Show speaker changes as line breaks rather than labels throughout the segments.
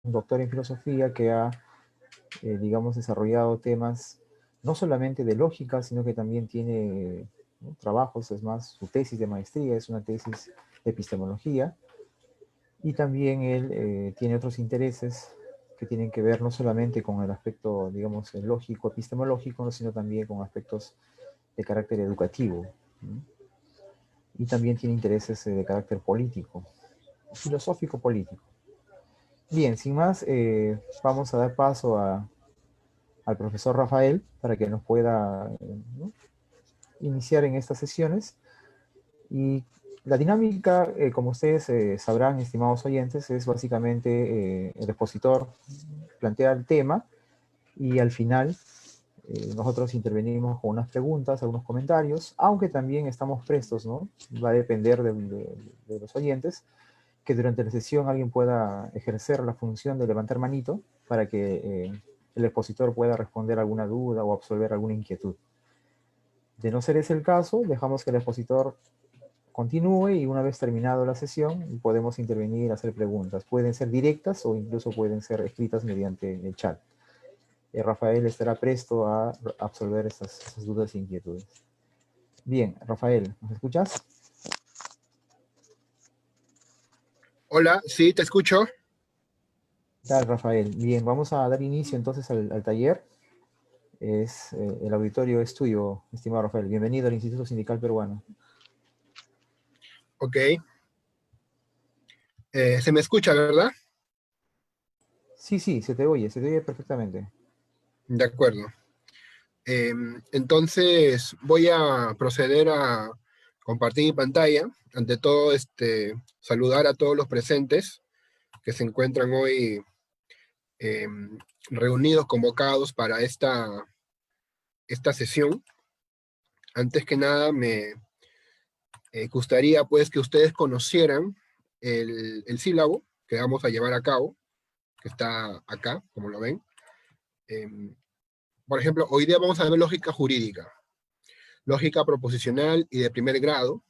un doctor en filosofía que ha, digamos, desarrollado temas no solamente de lógica, sino que también tiene, ¿no?, trabajos, es más, su tesis de maestría es una tesis de epistemología, y también él tiene otros intereses que tienen que ver no solamente con el aspecto, digamos, lógico, epistemológico, sino también con aspectos de carácter educativo, ¿no? Y también tiene intereses de carácter político, filosófico-político. Bien, sin más, vamos a dar paso al profesor Rafael para que nos pueda, ¿no?, iniciar en estas sesiones. Y la dinámica, como ustedes sabrán, estimados oyentes, es básicamente el expositor plantea el tema y al final nosotros intervenimos con unas preguntas, algunos comentarios, aunque también estamos prestos, ¿no? Va a depender de los oyentes, que durante la sesión alguien pueda ejercer la función de levantar manito para que el expositor pueda responder alguna duda o absolver alguna inquietud. De no ser ese el caso, dejamos que el expositor continúe y una vez terminado la sesión podemos intervenir, hacer preguntas. Pueden ser directas o incluso pueden ser escritas mediante el chat. Rafael estará presto a absolver esas dudas e inquietudes. Bien, Rafael, ¿nos escuchas?
Hola, sí, te escucho.
¿Qué tal, Rafael? Bien, vamos a dar inicio entonces al taller. El auditorio es tuyo, estimado Rafael. Bienvenido al Instituto Sindical Peruano.
Ok. Se me escucha, ¿verdad?
Sí, se te oye perfectamente.
De acuerdo. Entonces voy a proceder a compartir mi pantalla. Ante todo, saludar a todos los presentes que se encuentran hoy reunidos, convocados para esta sesión. Antes que nada, me gustaría pues que ustedes conocieran el sílabo que vamos a llevar a cabo, que está acá, como lo ven. Por ejemplo, hoy día vamos a ver lógica jurídica, lógica proposicional y de primer grado,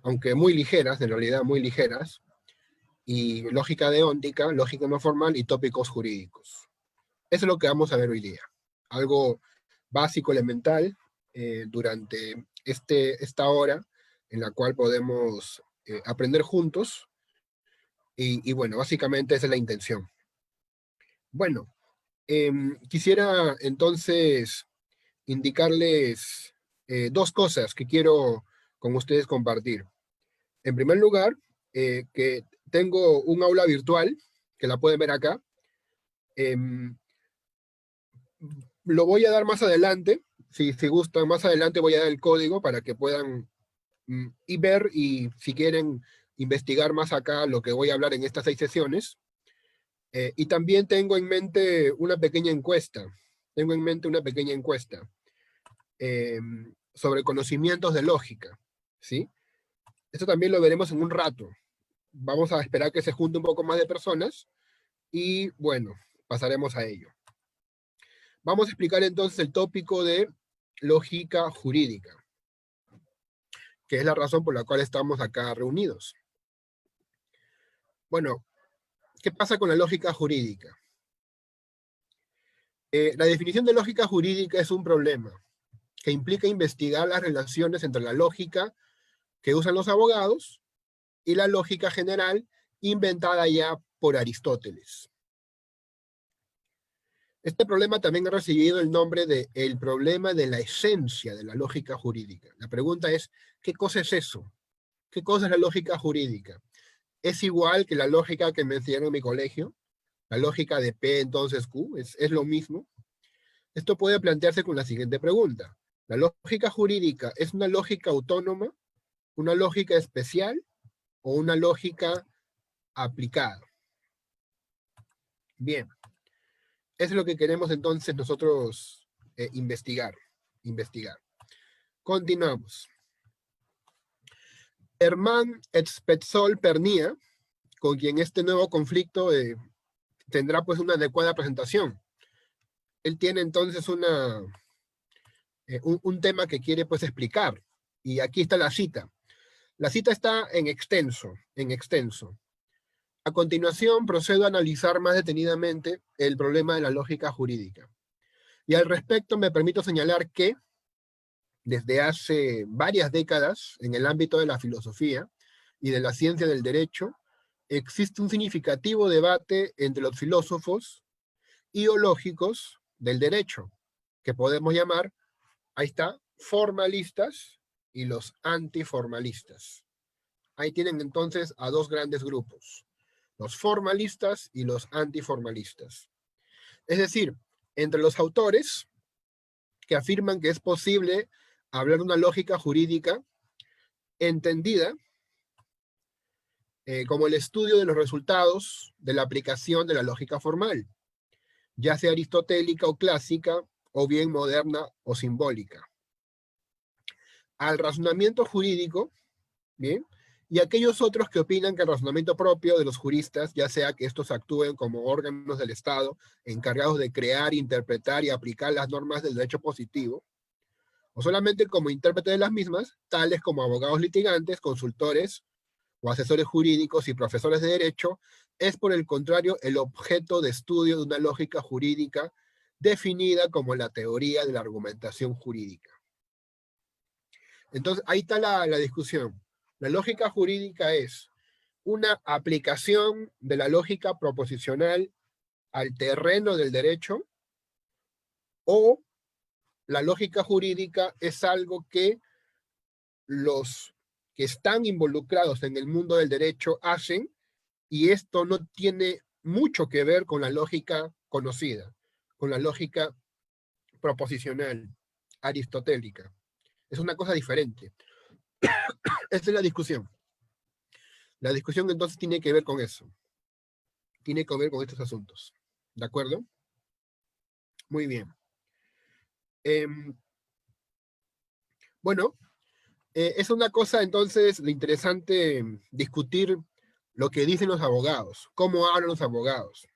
aunque muy ligeras, en realidad muy ligeras, y lógica deóntica, lógica no formal y tópicos jurídicos. Eso es lo que vamos a ver hoy día. Algo básico, elemental, durante esta hora en la cual podemos aprender juntos, y bueno, básicamente esa es la intención. Bueno, quisiera entonces indicarles dos cosas que quiero con ustedes compartir. En primer lugar, que tengo un aula virtual, que la pueden ver acá. Lo voy a dar más adelante, si gustan, más adelante voy a dar el código para que puedan y ver, y si quieren investigar más acá lo que voy a hablar en estas 6 sesiones. Y también tengo en mente una pequeña encuesta. Sobre conocimientos de lógica, ¿sí? Esto también lo veremos en un rato. Vamos a esperar que se junte un poco más de personas y, bueno, pasaremos a ello. Vamos a explicar entonces el tópico de lógica jurídica, que es la razón por la cual estamos acá reunidos. Bueno, ¿qué pasa con la lógica jurídica? La definición de lógica jurídica es un problema que implica investigar las relaciones entre la lógica que usan los abogados y la lógica general inventada ya por Aristóteles. Este problema también ha recibido el nombre de el problema de la esencia de la lógica jurídica. La pregunta es, ¿qué cosa es eso? ¿Qué cosa es la lógica jurídica? ¿Es igual que la lógica que me enseñaron en mi colegio? ¿La lógica de P entonces Q? ¿Es lo mismo? Esto puede plantearse con la siguiente pregunta. ¿La lógica jurídica es una lógica autónoma, una lógica especial o una lógica aplicada? Bien, eso es lo que queremos entonces nosotros investigar. Continuamos. Hermann Spetzol-Pernia, con quien este nuevo conflicto tendrá pues una adecuada presentación. Él tiene entonces un tema que quiere pues explicar, y aquí está la cita. La cita está en extenso. A continuación, procedo a analizar más detenidamente el problema de la lógica jurídica. Y al respecto me permito señalar que, desde hace varias décadas, en el ámbito de la filosofía y de la ciencia del derecho, existe un significativo debate entre los filósofos ideológicos del derecho, que podemos llamar, ahí está, formalistas y los antiformalistas. Ahí tienen entonces a dos grandes grupos, los formalistas y los antiformalistas. Es decir, entre los autores que afirman que es posible hablar de una lógica jurídica entendida como el estudio de los resultados de la aplicación de la lógica formal, ya sea aristotélica o clásica, o bien moderna o simbólica. Al razonamiento jurídico, ¿bien? Y aquellos otros que opinan que el razonamiento propio de los juristas, ya sea que estos actúen como órganos del Estado, encargados de crear, interpretar y aplicar las normas del derecho positivo, o solamente como intérpretes de las mismas, tales como abogados litigantes, consultores o asesores jurídicos y profesores de derecho, es por el contrario el objeto de estudio de una lógica jurídica definida como la teoría de la argumentación jurídica. Entonces, ahí está la discusión. La lógica jurídica es una aplicación de la lógica proposicional al terreno del derecho, o la lógica jurídica es algo que los que están involucrados en el mundo del derecho hacen, y esto no tiene mucho que ver con la lógica conocida, con la lógica proposicional, aristotélica. Es una cosa diferente. Esta es la discusión. La discusión entonces tiene que ver con eso. Tiene que ver con estos asuntos. ¿De acuerdo? Muy bien. Bueno, es una cosa entonces interesante discutir lo que dicen los abogados, cómo hablan los abogados.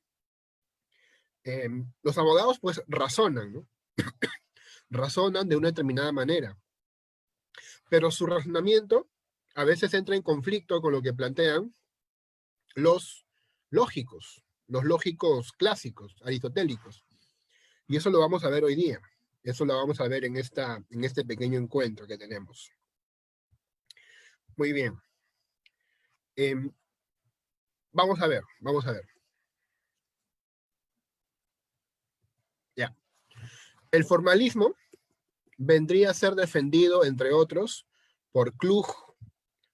Los abogados pues razonan, ¿no? Razonan de una determinada manera, pero su razonamiento a veces entra en conflicto con lo que plantean los lógicos clásicos, aristotélicos. Y eso lo vamos a ver hoy día. Eso lo vamos a ver en este pequeño encuentro que tenemos. Muy bien. Vamos a ver. Ya. El formalismo vendría a ser defendido, entre otros, por Klug,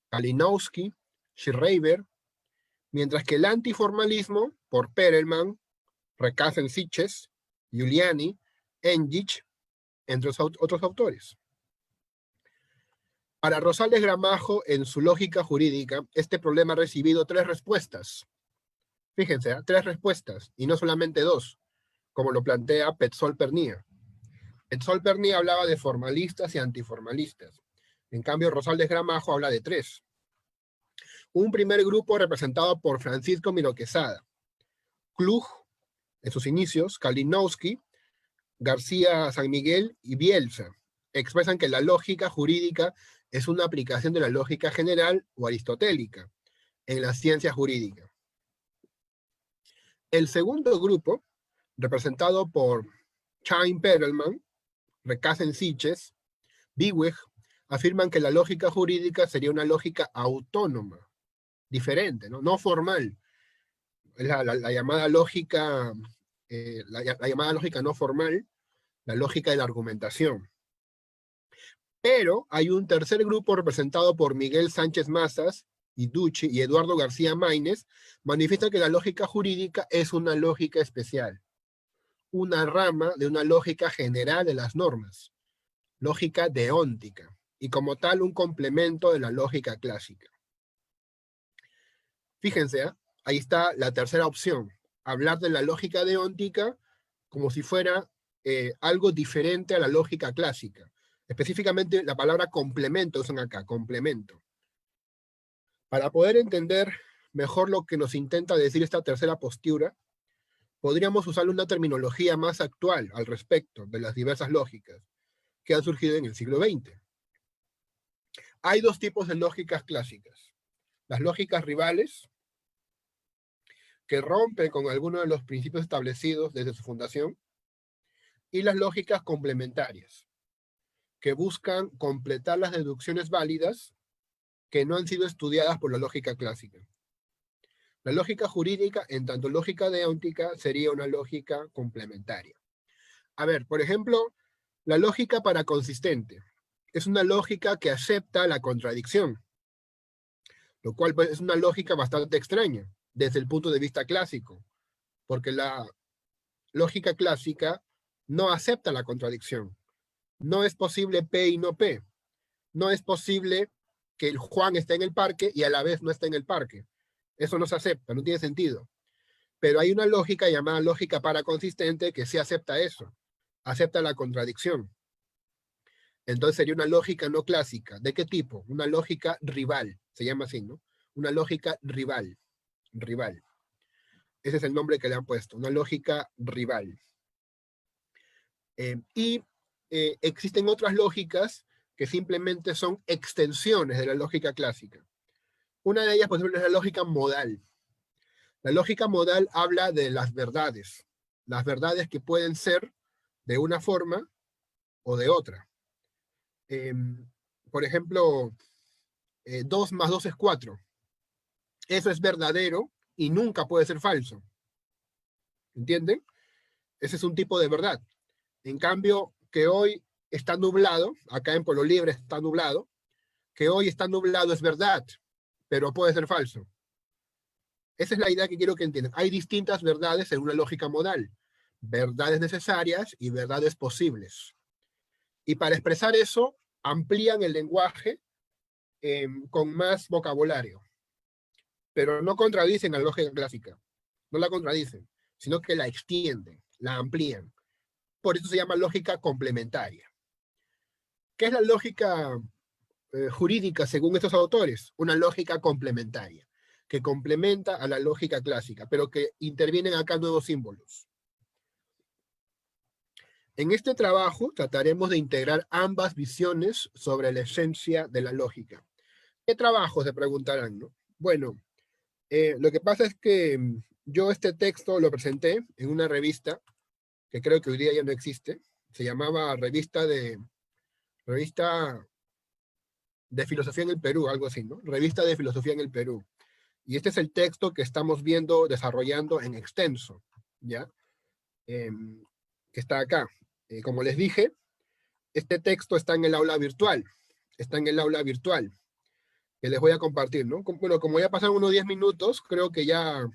Kalinowski, Schreiber, mientras que el antiformalismo, por Perelman, Recasens-Sitches, Giuliani, Engich, entre otros autores. Para Rosales Gramajo, en su lógica jurídica, este problema ha recibido 3 respuestas. Fíjense, 3 respuestas, y no solamente 2, como lo plantea Petzold-Pernia. Petzold-Pernia hablaba de formalistas y antiformalistas. En cambio, Rosales Gramajo habla de 3. Un primer grupo representado por Francisco Miró Quesada, Klug, en sus inicios, Kalinowski, García San Miguel y Bielsa, expresan que la lógica jurídica es una aplicación de la lógica general o aristotélica en la ciencia jurídica. El segundo grupo, representado por Chaim Perelman, Recasens-Sitches, Biweg, afirman que la lógica jurídica sería una lógica autónoma, diferente, no formal. Es la llamada lógica, la llamada lógica no formal, la lógica de la argumentación. Pero hay un tercer grupo representado por Miguel Sánchez Mazas y Ducci y Eduardo García Maínez, manifiesta que la lógica jurídica es una lógica especial, una rama de una lógica general de las normas, lógica deóntica, y como tal un complemento de la lógica clásica. Fíjense, ahí está la tercera opción, hablar de la lógica deóntica como si fuera algo diferente a la lógica clásica. Específicamente la palabra complemento usan acá, complemento. Para poder entender mejor lo que nos intenta decir esta tercera postura, podríamos usar una terminología más actual al respecto de las diversas lógicas que han surgido en el siglo XX. Hay 2 tipos de lógicas clásicas. Las lógicas rivales, que rompen con algunos de los principios establecidos desde su fundación, y las lógicas complementarias, que buscan completar las deducciones válidas que no han sido estudiadas por la lógica clásica. La lógica jurídica, en tanto lógica deóntica, sería una lógica complementaria. A ver, por ejemplo, la lógica paraconsistente es una lógica que acepta la contradicción, lo cual pues, es una lógica bastante extraña desde el punto de vista clásico, porque la lógica clásica no acepta la contradicción. No es posible P y no P. No es posible que el Juan esté en el parque y a la vez no esté en el parque. Eso no se acepta, no tiene sentido. Pero hay una lógica llamada lógica paraconsistente que sí acepta eso, acepta la contradicción. Entonces sería una lógica no clásica. ¿De qué tipo? Una lógica rival, se llama así, ¿no? Una lógica rival, rival. Ese es el nombre que le han puesto, una lógica rival. Existen otras lógicas que simplemente son extensiones de la lógica clásica. Una de ellas, por ejemplo, es la lógica modal. La lógica modal habla de las verdades que pueden ser de una forma o de otra. Por ejemplo, 2 más 2 es 4. Eso es verdadero y nunca puede ser falso. ¿Entienden? Ese es un tipo de verdad. En cambio, que hoy está nublado, acá en Pueblo Libre está nublado, que hoy está nublado es verdad, pero puede ser falso. Esa es la idea que quiero que entiendan. Hay distintas verdades en una lógica modal. Verdades necesarias y verdades posibles. Y para expresar eso, amplían el lenguaje con más vocabulario. Pero no contradicen a la lógica clásica. No la contradicen, sino que la extienden, la amplían. Por eso se llama lógica complementaria. ¿Qué es la lógica jurídica según estos autores? Una lógica complementaria, que complementa a la lógica clásica, pero que intervienen acá nuevos símbolos. En este trabajo trataremos de integrar ambas visiones sobre la esencia de la lógica. ¿Qué trabajo? Se preguntarán, ¿no? Bueno, lo que pasa es que yo este texto lo presenté en una revista que creo que hoy día ya no existe. Se llamaba Revista de Filosofía en el Perú, algo así, ¿no? Revista de Filosofía en el Perú. Y este es el texto que estamos viendo, desarrollando en extenso, ¿ya? Que está acá. Como les dije, este texto está en el aula virtual. Está en el aula virtual, que les voy a compartir, ¿no? Bueno, como ya pasaron unos 10 minutos, creo que ya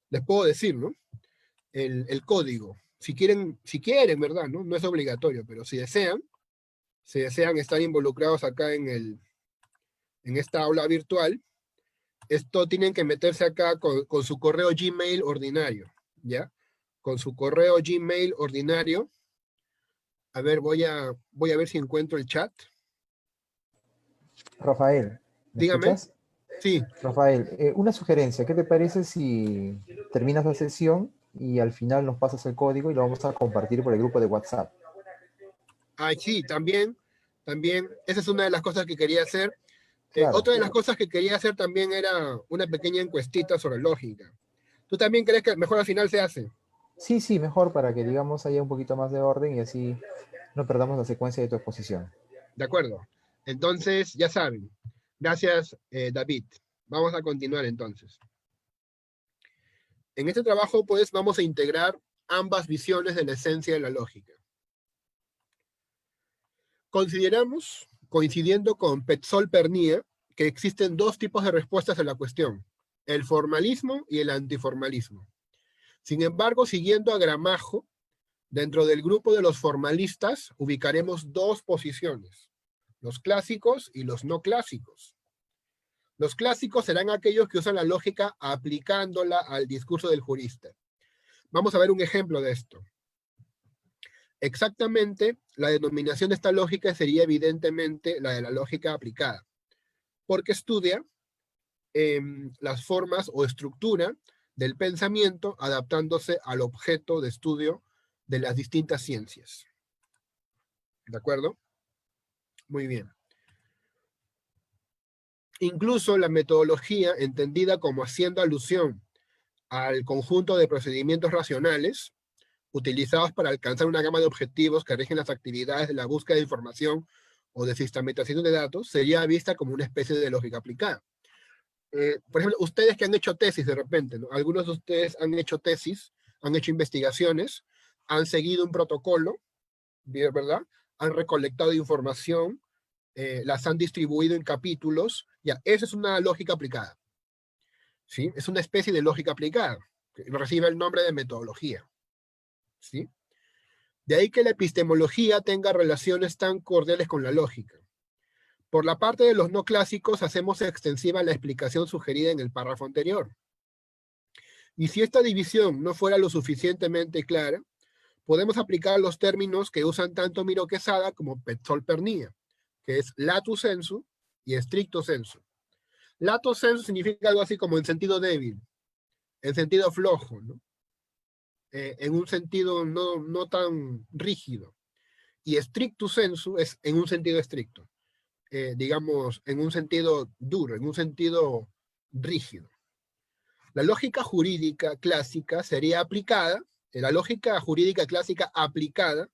les puedo decir, ¿no? El código. Si quieren, ¿verdad? ¿No? No es obligatorio, pero si desean estar involucrados acá en esta aula virtual, esto tienen que meterse acá con su correo Gmail ordinario, ¿ya? Con su correo Gmail ordinario. A ver, voy a ver si encuentro el chat.
Rafael, ¿me
Dígame.
escuchas?
Sí.
Rafael, una sugerencia, ¿qué te parece si terminas la sesión y al final nos pasas el código y lo vamos a compartir por el grupo de WhatsApp?
Sí, también, esa es una de las cosas que quería hacer.
Claro.
Otra de las cosas que quería hacer también era una pequeña encuestita sobre lógica. ¿Tú también crees que mejor al final se hace?
Sí, sí, mejor para que, digamos, haya un poquito más de orden y así no perdamos la secuencia de tu exposición.
De acuerdo. Entonces, ya saben. Gracias, David. Vamos a continuar entonces. En este trabajo, pues, vamos a integrar ambas visiones de la esencia de la lógica. Consideramos, coincidiendo con Petzol-Pernia, que existen dos tipos de respuestas a la cuestión, el formalismo y el antiformalismo. Sin embargo, siguiendo a Gramajo, dentro del grupo de los formalistas ubicaremos dos posiciones, los clásicos y los no clásicos. Los clásicos serán aquellos que usan la lógica aplicándola al discurso del jurista. Vamos a ver un ejemplo de esto. Exactamente, la denominación de esta lógica sería evidentemente la de la lógica aplicada, porque estudia las formas o estructura del pensamiento adaptándose al objeto de estudio de las distintas ciencias. ¿De acuerdo? Muy bien. Incluso la metodología, entendida como haciendo alusión al conjunto de procedimientos racionales utilizados para alcanzar una gama de objetivos que rigen las actividades de la búsqueda de información o de sistematización de datos, sería vista como una especie de lógica aplicada. Por ejemplo, ustedes que han hecho tesis de repente, ¿no? Algunos de ustedes han hecho tesis, han hecho investigaciones, han seguido un protocolo, ¿verdad? Han recolectado información, las han distribuido en capítulos, ya, esa es una lógica aplicada, ¿sí? Es una especie de lógica aplicada, que recibe el nombre de metodología, ¿sí? De ahí que la epistemología tenga relaciones tan cordiales con la lógica. Por la parte de los no clásicos, hacemos extensiva la explicación sugerida en el párrafo anterior. Y si esta división no fuera lo suficientemente clara, podemos aplicar los términos que usan tanto Miro Quesada como Petzold Pernía, que es lato sensu y stricto sensu. Lato sensu significa algo así como en sentido débil, en sentido flojo, ¿no? En un sentido no tan rígido. Y stricto sensu es en un sentido estricto, digamos, en un sentido duro, en un sentido rígido. La lógica jurídica clásica sería aplicada, la lógica jurídica clásica aplicada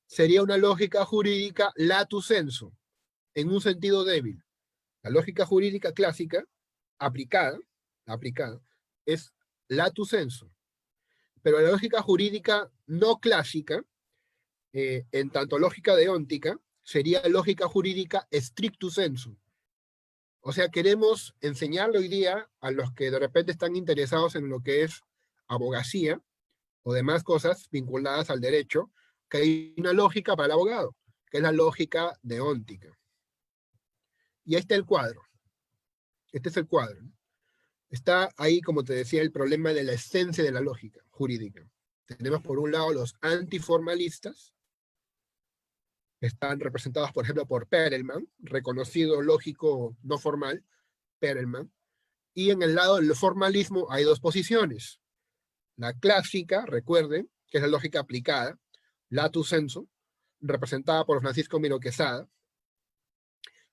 sería una lógica jurídica lato sensu, en un sentido débil. La lógica jurídica clásica aplicada es lato sensu. Pero la lógica jurídica no clásica, en tanto lógica deóntica, sería lógica jurídica stricto sensu. O sea, queremos enseñarle hoy día a los que de repente están interesados en lo que es abogacía o demás cosas vinculadas al derecho, que hay una lógica para el abogado, que es la lógica deóntica. Y ahí está el cuadro. Este es el cuadro. Está ahí, como te decía, el problema de la esencia de la lógica jurídica. Tenemos por un lado los antiformalistas, que están representados, por ejemplo, por Perelman, reconocido lógico no formal, Perelman. Y en el lado del formalismo hay dos posiciones. La clásica, recuerden, que es la lógica aplicada, lato sensu, representada por Francisco Miro Quesada,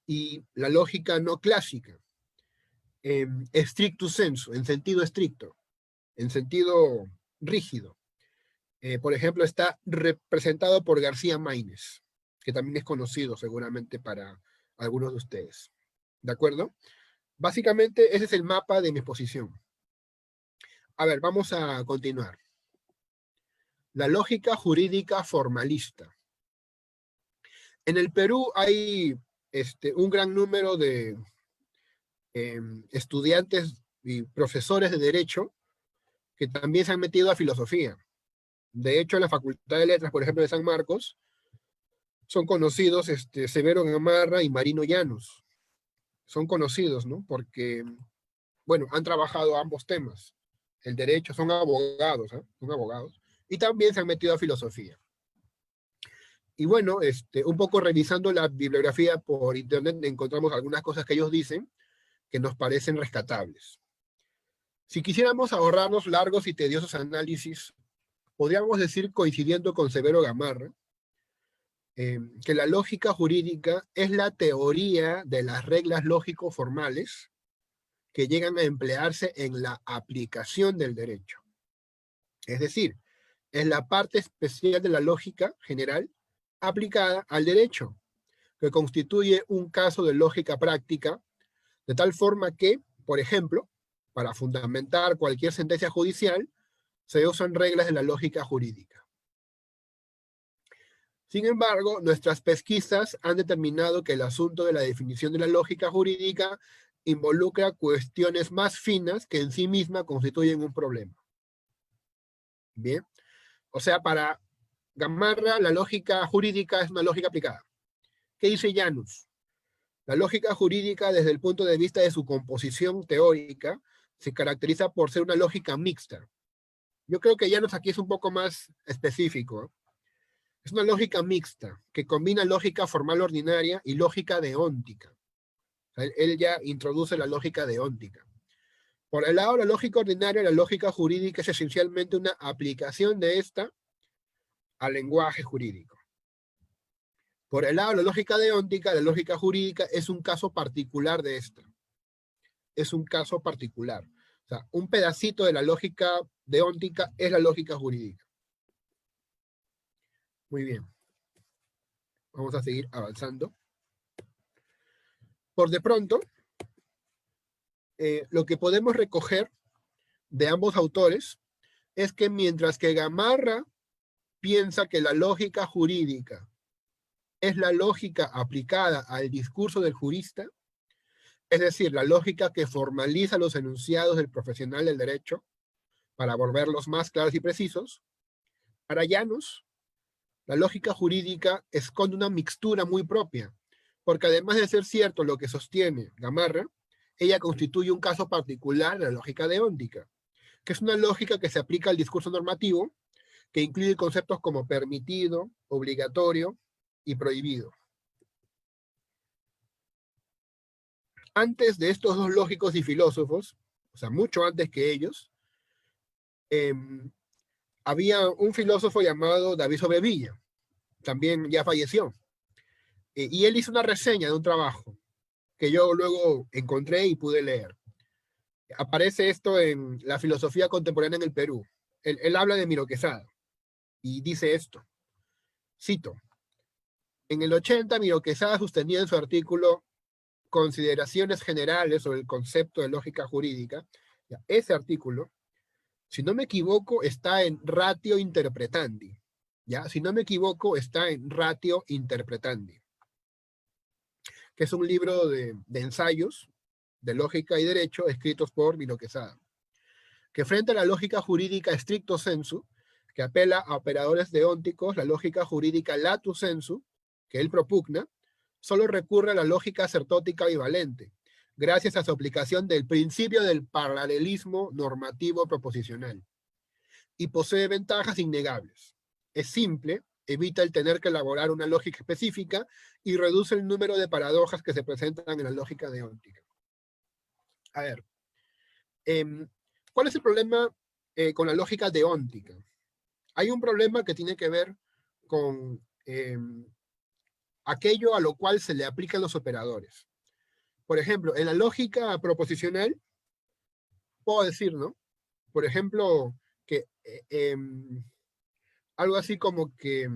y la lógica no clásica, stricto sensu, en sentido estricto, en sentido rígido. Por ejemplo, está representado por García Maínez, que también es conocido seguramente para algunos de ustedes. ¿De acuerdo? Básicamente ese es el mapa de mi exposición. A ver, vamos a continuar. La lógica jurídica formalista. En el Perú hay un gran número de estudiantes y profesores de derecho que también se han metido a filosofía. De hecho, en la Facultad de Letras, por ejemplo, de San Marcos, son conocidos Severo Gamarra y Marino Llanos. Son conocidos, ¿no? Porque, bueno, han trabajado ambos temas. El derecho, son abogados, ¿eh? Son abogados. Y también se han metido a filosofía. Y bueno, un poco revisando la bibliografía por internet, encontramos algunas cosas que ellos dicen que nos parecen rescatables. Si quisiéramos ahorrarnos largos y tediosos análisis, podríamos decir, coincidiendo con Severo Gamarra, que la lógica jurídica es la teoría de las reglas lógico-formales que llegan a emplearse en la aplicación del derecho. Es decir, es la parte especial de la lógica general aplicada al derecho, que constituye un caso de lógica práctica, de tal forma que, por ejemplo, para fundamentar cualquier sentencia judicial, se usan reglas de la lógica jurídica. Sin embargo, nuestras pesquisas han determinado que el asunto de la definición de la lógica jurídica involucra cuestiones más finas que en sí misma constituyen un problema. Bien, o sea, para Gamarra, la lógica jurídica es una lógica aplicada. ¿Qué dice Llanos? La lógica jurídica, desde el punto de vista de su composición teórica, se caracteriza por ser una lógica mixta. Yo creo que Llanos aquí es un poco más específico. Es una lógica mixta, que combina lógica formal ordinaria y lógica deóntica. O sea, él ya introduce la lógica deóntica. Por el lado de la lógica ordinaria, la lógica jurídica es esencialmente una aplicación de esta al lenguaje jurídico. Por el lado de la lógica deóntica, la lógica jurídica es un caso particular de esta. es un caso particular. O sea, un pedacito de la lógica deóntica es la lógica jurídica. Muy bien. Vamos a seguir avanzando. Por de pronto, lo que podemos recoger de ambos autores es que mientras que Gamarra piensa que la lógica jurídica es la lógica aplicada al discurso del jurista, es decir, la lógica que formaliza los enunciados del profesional del derecho para volverlos más claros y precisos, para Llanos, la lógica jurídica esconde una mixtura muy propia, porque además de ser cierto lo que sostiene Gamarra, ella constituye un caso particular de la lógica deóntica, que es una lógica que se aplica al discurso normativo, que incluye conceptos como permitido, obligatorio y prohibido. Antes de estos dos lógicos y filósofos, o sea, mucho antes que ellos, había un filósofo llamado David Sobrevilla, también ya falleció, y él hizo una reseña de un trabajo que yo luego encontré y pude leer. Aparece esto en La filosofía contemporánea en el Perú. Él habla de Miro Quesada y dice esto, cito, en el 80 Miro Quesada sostenía en su artículo Consideraciones generales sobre el concepto de lógica jurídica. Ese artículo, si no me equivoco, está en Ratio Interpretandi. ¿Ya? Si no me equivoco, está en Ratio Interpretandi, que es un libro de ensayos de lógica y derecho escritos por Miro Quesada, que frente a la lógica jurídica stricto sensu, que apela a operadores deónticos, la lógica jurídica lato sensu, que él propugna, solo recurre a la lógica asertótica bivalente, gracias a su aplicación del principio del paralelismo normativo proposicional, y posee ventajas innegables. Es simple, evita el tener que elaborar una lógica específica y reduce el número de paradojas que se presentan en la lógica deóntica. A ver, ¿cuál es el problema con la lógica deóntica? Hay un problema que tiene que ver con aquello a lo cual se le aplican los operadores. Por ejemplo, en la lógica proposicional, puedo decir, ¿no? Por ejemplo, que algo así como que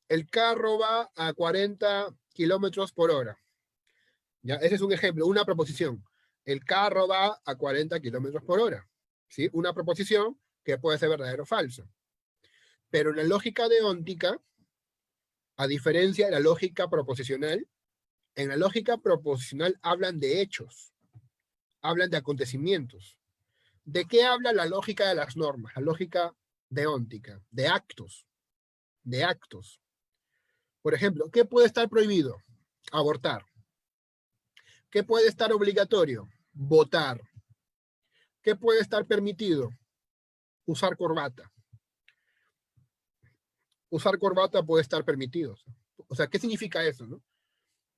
el carro va a 40 kilómetros por hora. ¿Ya? Ese es un ejemplo, una proposición. El carro va a 40 kilómetros por hora. ¿Sí? Una proposición que puede ser verdadero o falso. Pero en la lógica deóntica, a diferencia de la lógica proposicional, en la lógica proposicional hablan de hechos, hablan de acontecimientos. ¿De qué habla la lógica de las normas? La lógica deóntica, de actos, de actos. Por ejemplo, ¿qué puede estar prohibido? Abortar. ¿Qué puede estar obligatorio? Votar. ¿Qué puede estar permitido? Usar corbata. Usar corbata puede estar permitido. O sea, ¿qué significa eso, no?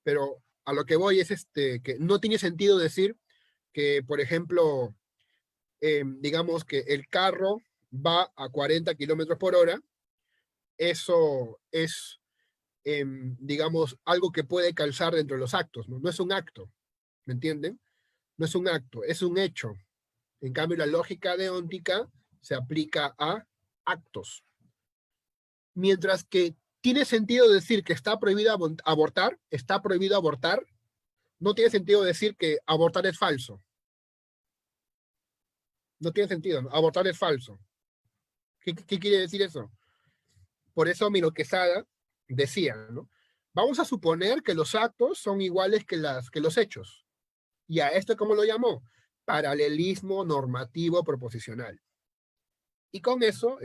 Pero a lo que voy es que no tiene sentido decir que, por ejemplo, digamos que el carro va a 40 kilómetros por hora, eso es, digamos, algo que puede calzar dentro de los actos, ¿no? No es un acto, ¿me entienden? No es un acto, es un hecho. En cambio, la lógica deóntica se aplica a actos. Mientras que tiene sentido decir que está prohibido abortar, no tiene sentido decir que abortar es falso. No tiene sentido, ¿no? Abortar es falso. ¿Qué quiere decir eso? Por eso Miro Quesada decía, ¿no? Vamos a suponer que los actos son iguales que los hechos. ¿Y a esto cómo lo llamó? Paralelismo normativo proposicional. Y con eso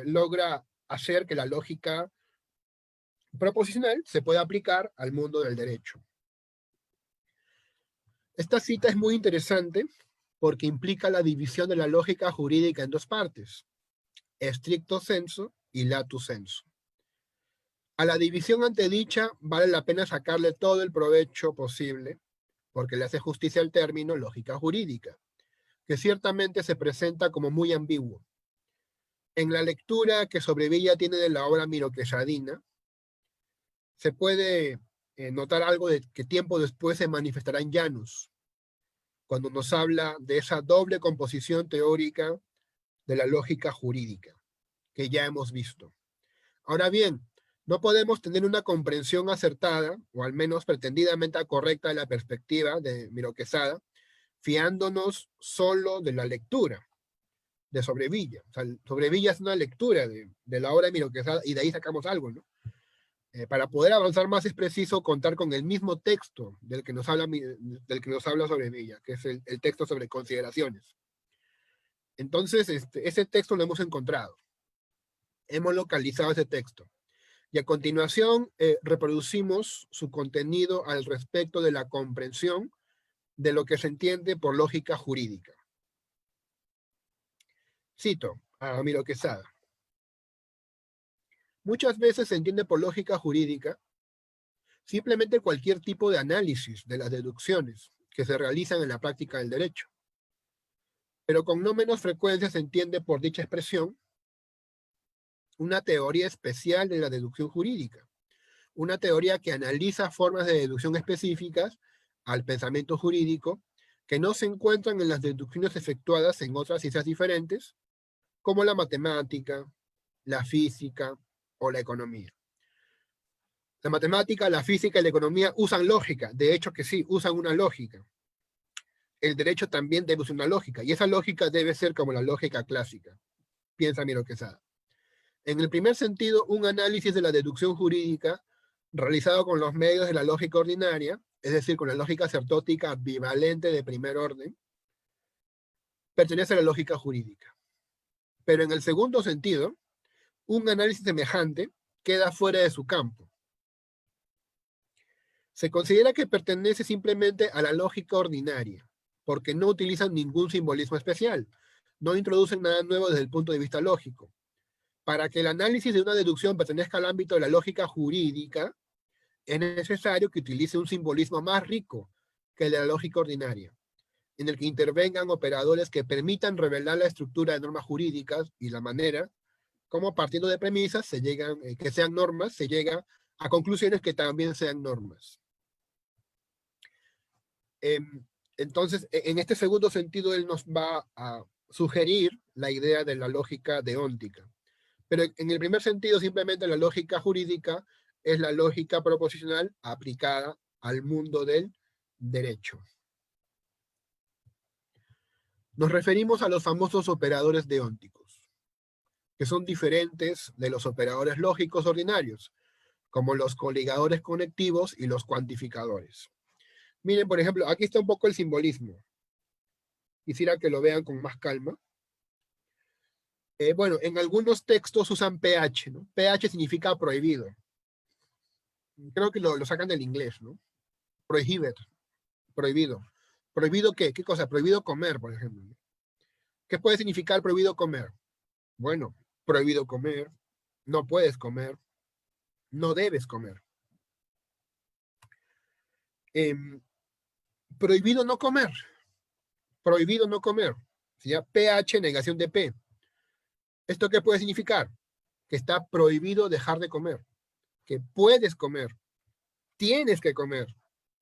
logra hacer que la lógica proposicional se pueda aplicar al mundo del derecho. Esta cita es muy interesante porque implica la división de la lógica jurídica en dos partes, stricto sensu y lato sensu. A la división antedicha vale la pena sacarle todo el provecho posible, porque le hace justicia al término lógica jurídica, que ciertamente se presenta como muy ambiguo. En la lectura que Sobrevilla tiene de la obra miroquesadina, se puede notar algo de que tiempo después se manifestará en Llanos, cuando nos habla de esa doble composición teórica de la lógica jurídica, que ya hemos visto. Ahora bien, no podemos tener una comprensión acertada, o al menos pretendidamente correcta de la perspectiva de Miro Quesada, fiándonos solo de la lectura de Sobrevilla. O sea, Sobrevilla es una lectura de la obra de Miro Quesada y de ahí sacamos algo, ¿no? Para poder avanzar más es preciso contar con el mismo texto del que nos habla Sobrevilla, que es el texto sobre consideraciones. Entonces, ese texto lo hemos encontrado. Hemos localizado ese texto. Y a continuación reproducimos su contenido al respecto de la comprensión de lo que se entiende por lógica jurídica. Cito a Miro Quesada. Muchas veces se entiende por lógica jurídica simplemente cualquier tipo de análisis de las deducciones que se realizan en la práctica del derecho. Pero con no menos frecuencia se entiende por dicha expresión una teoría especial de la deducción jurídica, una teoría que analiza formas de deducción específicas al pensamiento jurídico que no se encuentran en las deducciones efectuadas en otras ciencias diferentes, como la matemática, la física o la economía. La matemática, la física y la economía usan lógica, de hecho que sí, usan una lógica. El derecho también debe usar una lógica, y esa lógica debe ser como la lógica clásica, piensa Miro Quesada. En el primer sentido, un análisis de la deducción jurídica realizado con los medios de la lógica ordinaria, es decir, con la lógica asertótica bivalente de primer orden, pertenece a la lógica jurídica. Pero en el segundo sentido, un análisis semejante queda fuera de su campo. Se considera que pertenece simplemente a la lógica ordinaria, porque no utilizan ningún simbolismo especial, no introducen nada nuevo desde el punto de vista lógico. Para que el análisis de una deducción pertenezca al ámbito de la lógica jurídica, es necesario que utilice un simbolismo más rico que el de la lógica ordinaria, en el que intervengan operadores que permitan revelar la estructura de normas jurídicas y la manera como, partiendo de premisas que sean normas, se llega a conclusiones que también sean normas. Entonces, en este segundo sentido, él nos va a sugerir la idea de la lógica deóntica. Pero en el primer sentido, simplemente la lógica jurídica es la lógica proposicional aplicada al mundo del derecho. Nos referimos a los famosos operadores deónticos, que son diferentes de los operadores lógicos ordinarios, como los coligadores conectivos y los cuantificadores. Miren, por ejemplo, aquí está un poco el simbolismo. Quisiera que lo vean con más calma. Bueno, en algunos textos usan PH, ¿no? PH significa prohibido. Creo que lo sacan del inglés, ¿no? Prohibit, prohibido. ¿Prohibido qué? ¿Qué cosa? Prohibido comer, por ejemplo. ¿Qué puede significar prohibido comer? Bueno, prohibido comer, no puedes comer, no debes comer. Prohibido no comer. Prohibido no comer. ¿Sí? PH, negación de P. ¿Esto qué puede significar? Que está prohibido dejar de comer. Que puedes comer. Tienes que comer.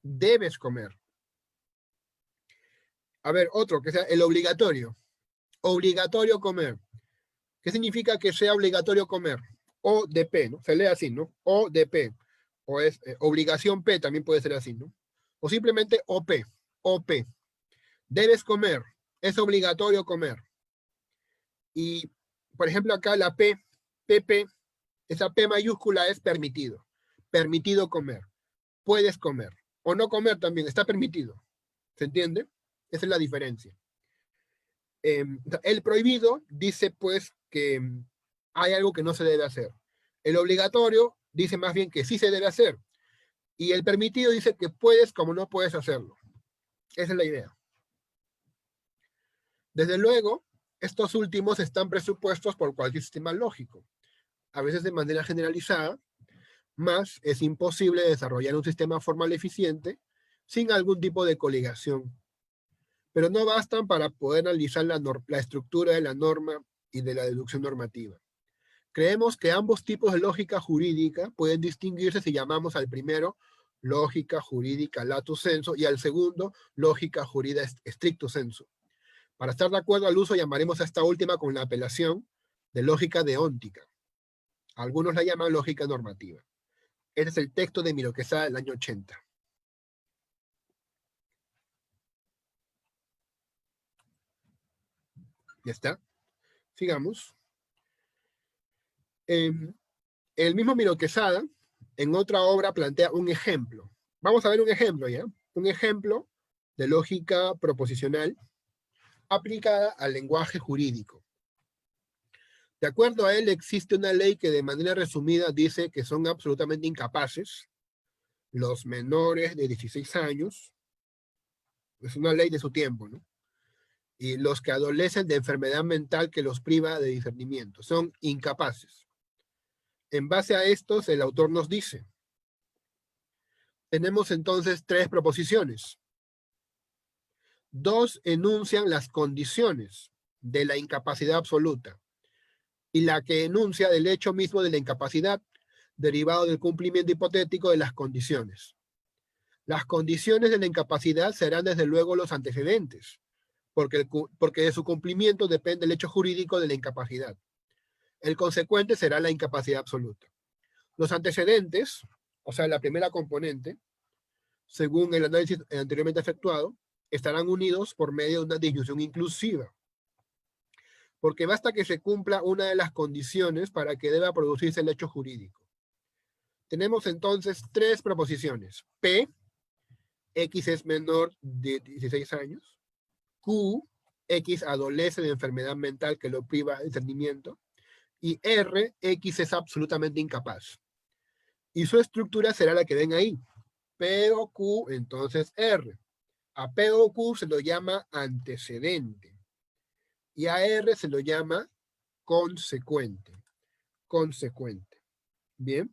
Debes comer. A ver, otro, que sea el obligatorio. Obligatorio comer. ¿Qué significa que sea obligatorio comer? O de P, ¿no? Se lee así, ¿no? O de P. O es obligación P, también puede ser así, ¿no? O simplemente OP. OP. Debes comer. Es obligatorio comer. Y, por ejemplo, acá la P, PP, esa P mayúscula es permitido. Permitido comer. Puedes comer. O no comer también, está permitido. ¿Se entiende? Esa es la diferencia. El prohibido dice, pues, que hay algo que no se debe hacer. El obligatorio dice más bien que sí se debe hacer. Y el permitido dice que puedes como no puedes hacerlo. Esa es la idea. Desde luego, estos últimos están presupuestos por cualquier sistema lógico, a veces de manera generalizada, más es imposible desarrollar un sistema formal eficiente sin algún tipo de coligación. Pero no bastan para poder analizar la estructura de la norma y de la deducción normativa. Creemos que ambos tipos de lógica jurídica pueden distinguirse si llamamos al primero lógica jurídica lato sensu, y al segundo, lógica jurídica stricto sensu. Para estar de acuerdo al uso, llamaremos a esta última con la apelación de lógica deóntica. Algunos la llaman lógica normativa. Este es el texto de Miro Quesada del año 80. Ya está. Sigamos. El mismo Miro Quesada, en otra obra, plantea un ejemplo. Vamos a ver un ejemplo, ¿ya? Un ejemplo de lógica proposicional aplicada al lenguaje jurídico. De acuerdo a él, existe una ley que de manera resumida dice que son absolutamente incapaces los menores de 16 años, es una ley de su tiempo, ¿no? Y los que adolecen de enfermedad mental que los priva de discernimiento, son incapaces. En base a estos, el autor nos dice, tenemos entonces 3 proposiciones. 2 enuncian las condiciones de la incapacidad absoluta, y la que enuncia del hecho mismo de la incapacidad, derivado del cumplimiento hipotético de las condiciones. Las condiciones de la incapacidad serán desde luego los antecedentes, porque de su cumplimiento depende el hecho jurídico de la incapacidad. El consecuente será la incapacidad absoluta. Los antecedentes, o sea, la primera componente, según el análisis anteriormente efectuado, estarán unidos por medio de una disyunción inclusiva, porque basta que se cumpla una de las condiciones para que deba producirse el hecho jurídico. Tenemos entonces 3 proposiciones. P, X es menor de 16 años. Q, X adolece de enfermedad mental que lo priva de discernimiento. Y R, X es absolutamente incapaz. Y su estructura será la que ven ahí. P o Q, entonces R. A P o Q se lo llama antecedente. Y a R se lo llama consecuente. Consecuente. Bien.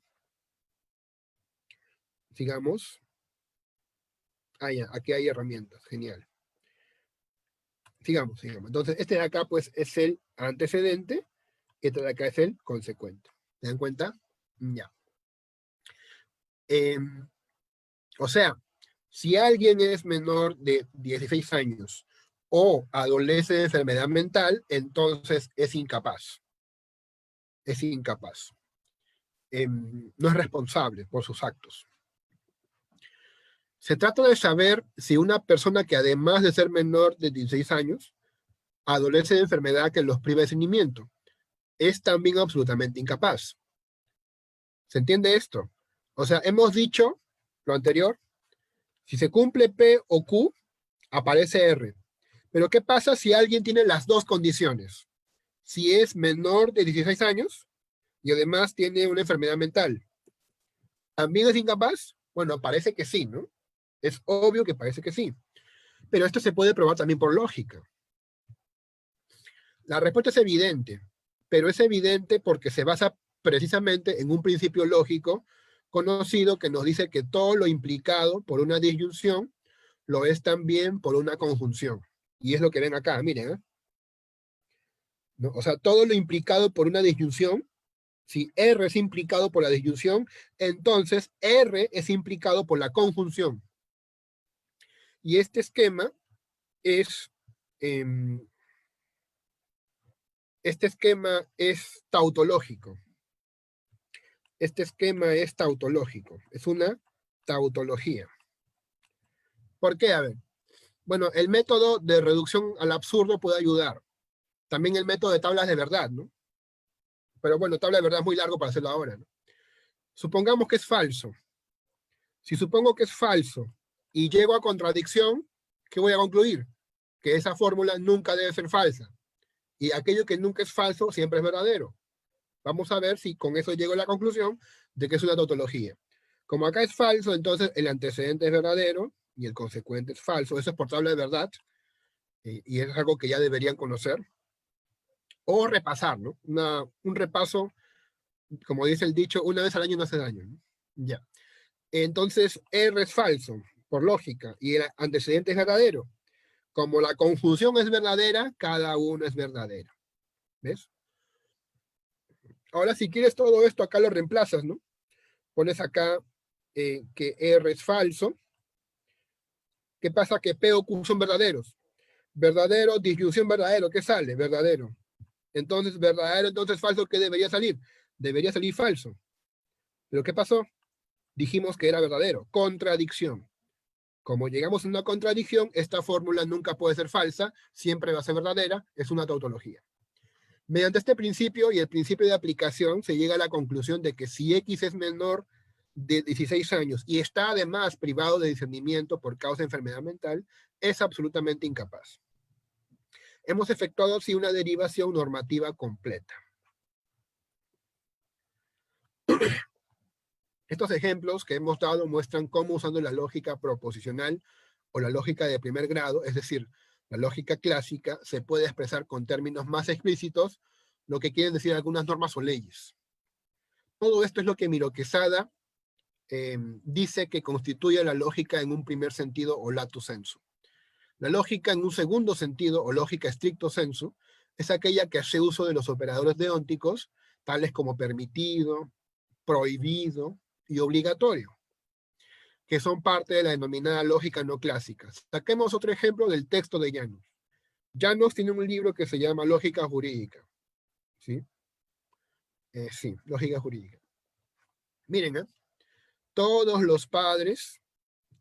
Sigamos. Ah, ya, aquí hay herramientas. Genial. Sigamos. Entonces, este de acá, pues, es el antecedente. Este de acá es el consecuente. ¿Se dan cuenta? Ya. O sea, si alguien es menor de 16 años o adolece de enfermedad mental, entonces es incapaz. Es incapaz. No es responsable por sus actos. Se trata de saber si una persona que además de ser menor de 16 años, adolece de enfermedad que los priva de discernimiento, es también absolutamente incapaz. ¿Se entiende esto? O sea, hemos dicho lo anterior, si se cumple P o Q, aparece R. Pero ¿qué pasa si alguien tiene las dos condiciones? Si es menor de 16 años y además tiene una enfermedad mental, ¿también es incapaz? Bueno, parece que sí, ¿no? Es obvio que parece que sí. Pero esto se puede probar también por lógica. La respuesta es evidente, pero es evidente porque se basa precisamente en un principio lógico conocido que nos dice que todo lo implicado por una disyunción lo es también por una conjunción. Y es lo que ven acá, miren. ¿No? O sea, todo lo implicado por una disyunción, si R es implicado por la disyunción, entonces R es implicado por la conjunción. Y este esquema es... este esquema es tautológico. Este esquema es tautológico. Es una tautología. ¿Por qué? A ver. Bueno, el método de reducción al absurdo puede ayudar. También el método de tablas de verdad, ¿no? Pero bueno, tabla de verdad es muy largo para hacerlo ahora, ¿no? Supongamos que es falso. Si supongo que es falso y llego a contradicción, ¿qué voy a concluir? Que esa fórmula nunca debe ser falsa. Y aquello que nunca es falso siempre es verdadero. Vamos a ver si con eso llego a la conclusión de que es una tautología. Como acá es falso, entonces el antecedente es verdadero y el consecuente es falso. Eso es por tabla de verdad. Y es algo que ya deberían conocer. O repasar, ¿no? Un repaso, como dice el dicho, una vez al año no hace daño, ¿no? Ya. Entonces, R es falso, por lógica, y el antecedente es verdadero. Como la conjunción es verdadera, cada uno es verdadero. ¿Ves? Ahora, si quieres todo esto, acá lo reemplazas, ¿no? Pones acá que R es falso, ¿qué pasa? Que P o Q son verdaderos. Verdadero, disyunción verdadero, ¿qué sale? Verdadero. Entonces, verdadero, entonces falso, ¿qué debería salir? Debería salir falso. ¿Pero qué pasó? Dijimos que era verdadero. Contradicción. Como llegamos a una contradicción, esta fórmula nunca puede ser falsa, siempre va a ser verdadera, es una tautología. Mediante este principio y el principio de aplicación se llega a la conclusión de que si X es menor de 16 años y está además privado de discernimiento por causa de enfermedad mental, es absolutamente incapaz. Hemos efectuado así una derivación normativa completa. Estos ejemplos que hemos dado muestran cómo usando la lógica proposicional o la lógica de primer grado, es decir, la lógica clásica, se puede expresar con términos más explícitos lo que quieren decir algunas normas o leyes. Todo esto es lo que Miro Quesada dice que constituye la lógica en un primer sentido o lato sensu. La lógica en un segundo sentido o lógica stricto sensu es aquella que hace uso de los operadores deónticos, tales como permitido, prohibido y obligatorio, que son parte de la denominada lógica no clásica. Saquemos otro ejemplo del texto de Llanos. Llanos tiene un libro que se llama Lógica Jurídica. ¿Sí? Sí, lógica jurídica. Miren, todos los padres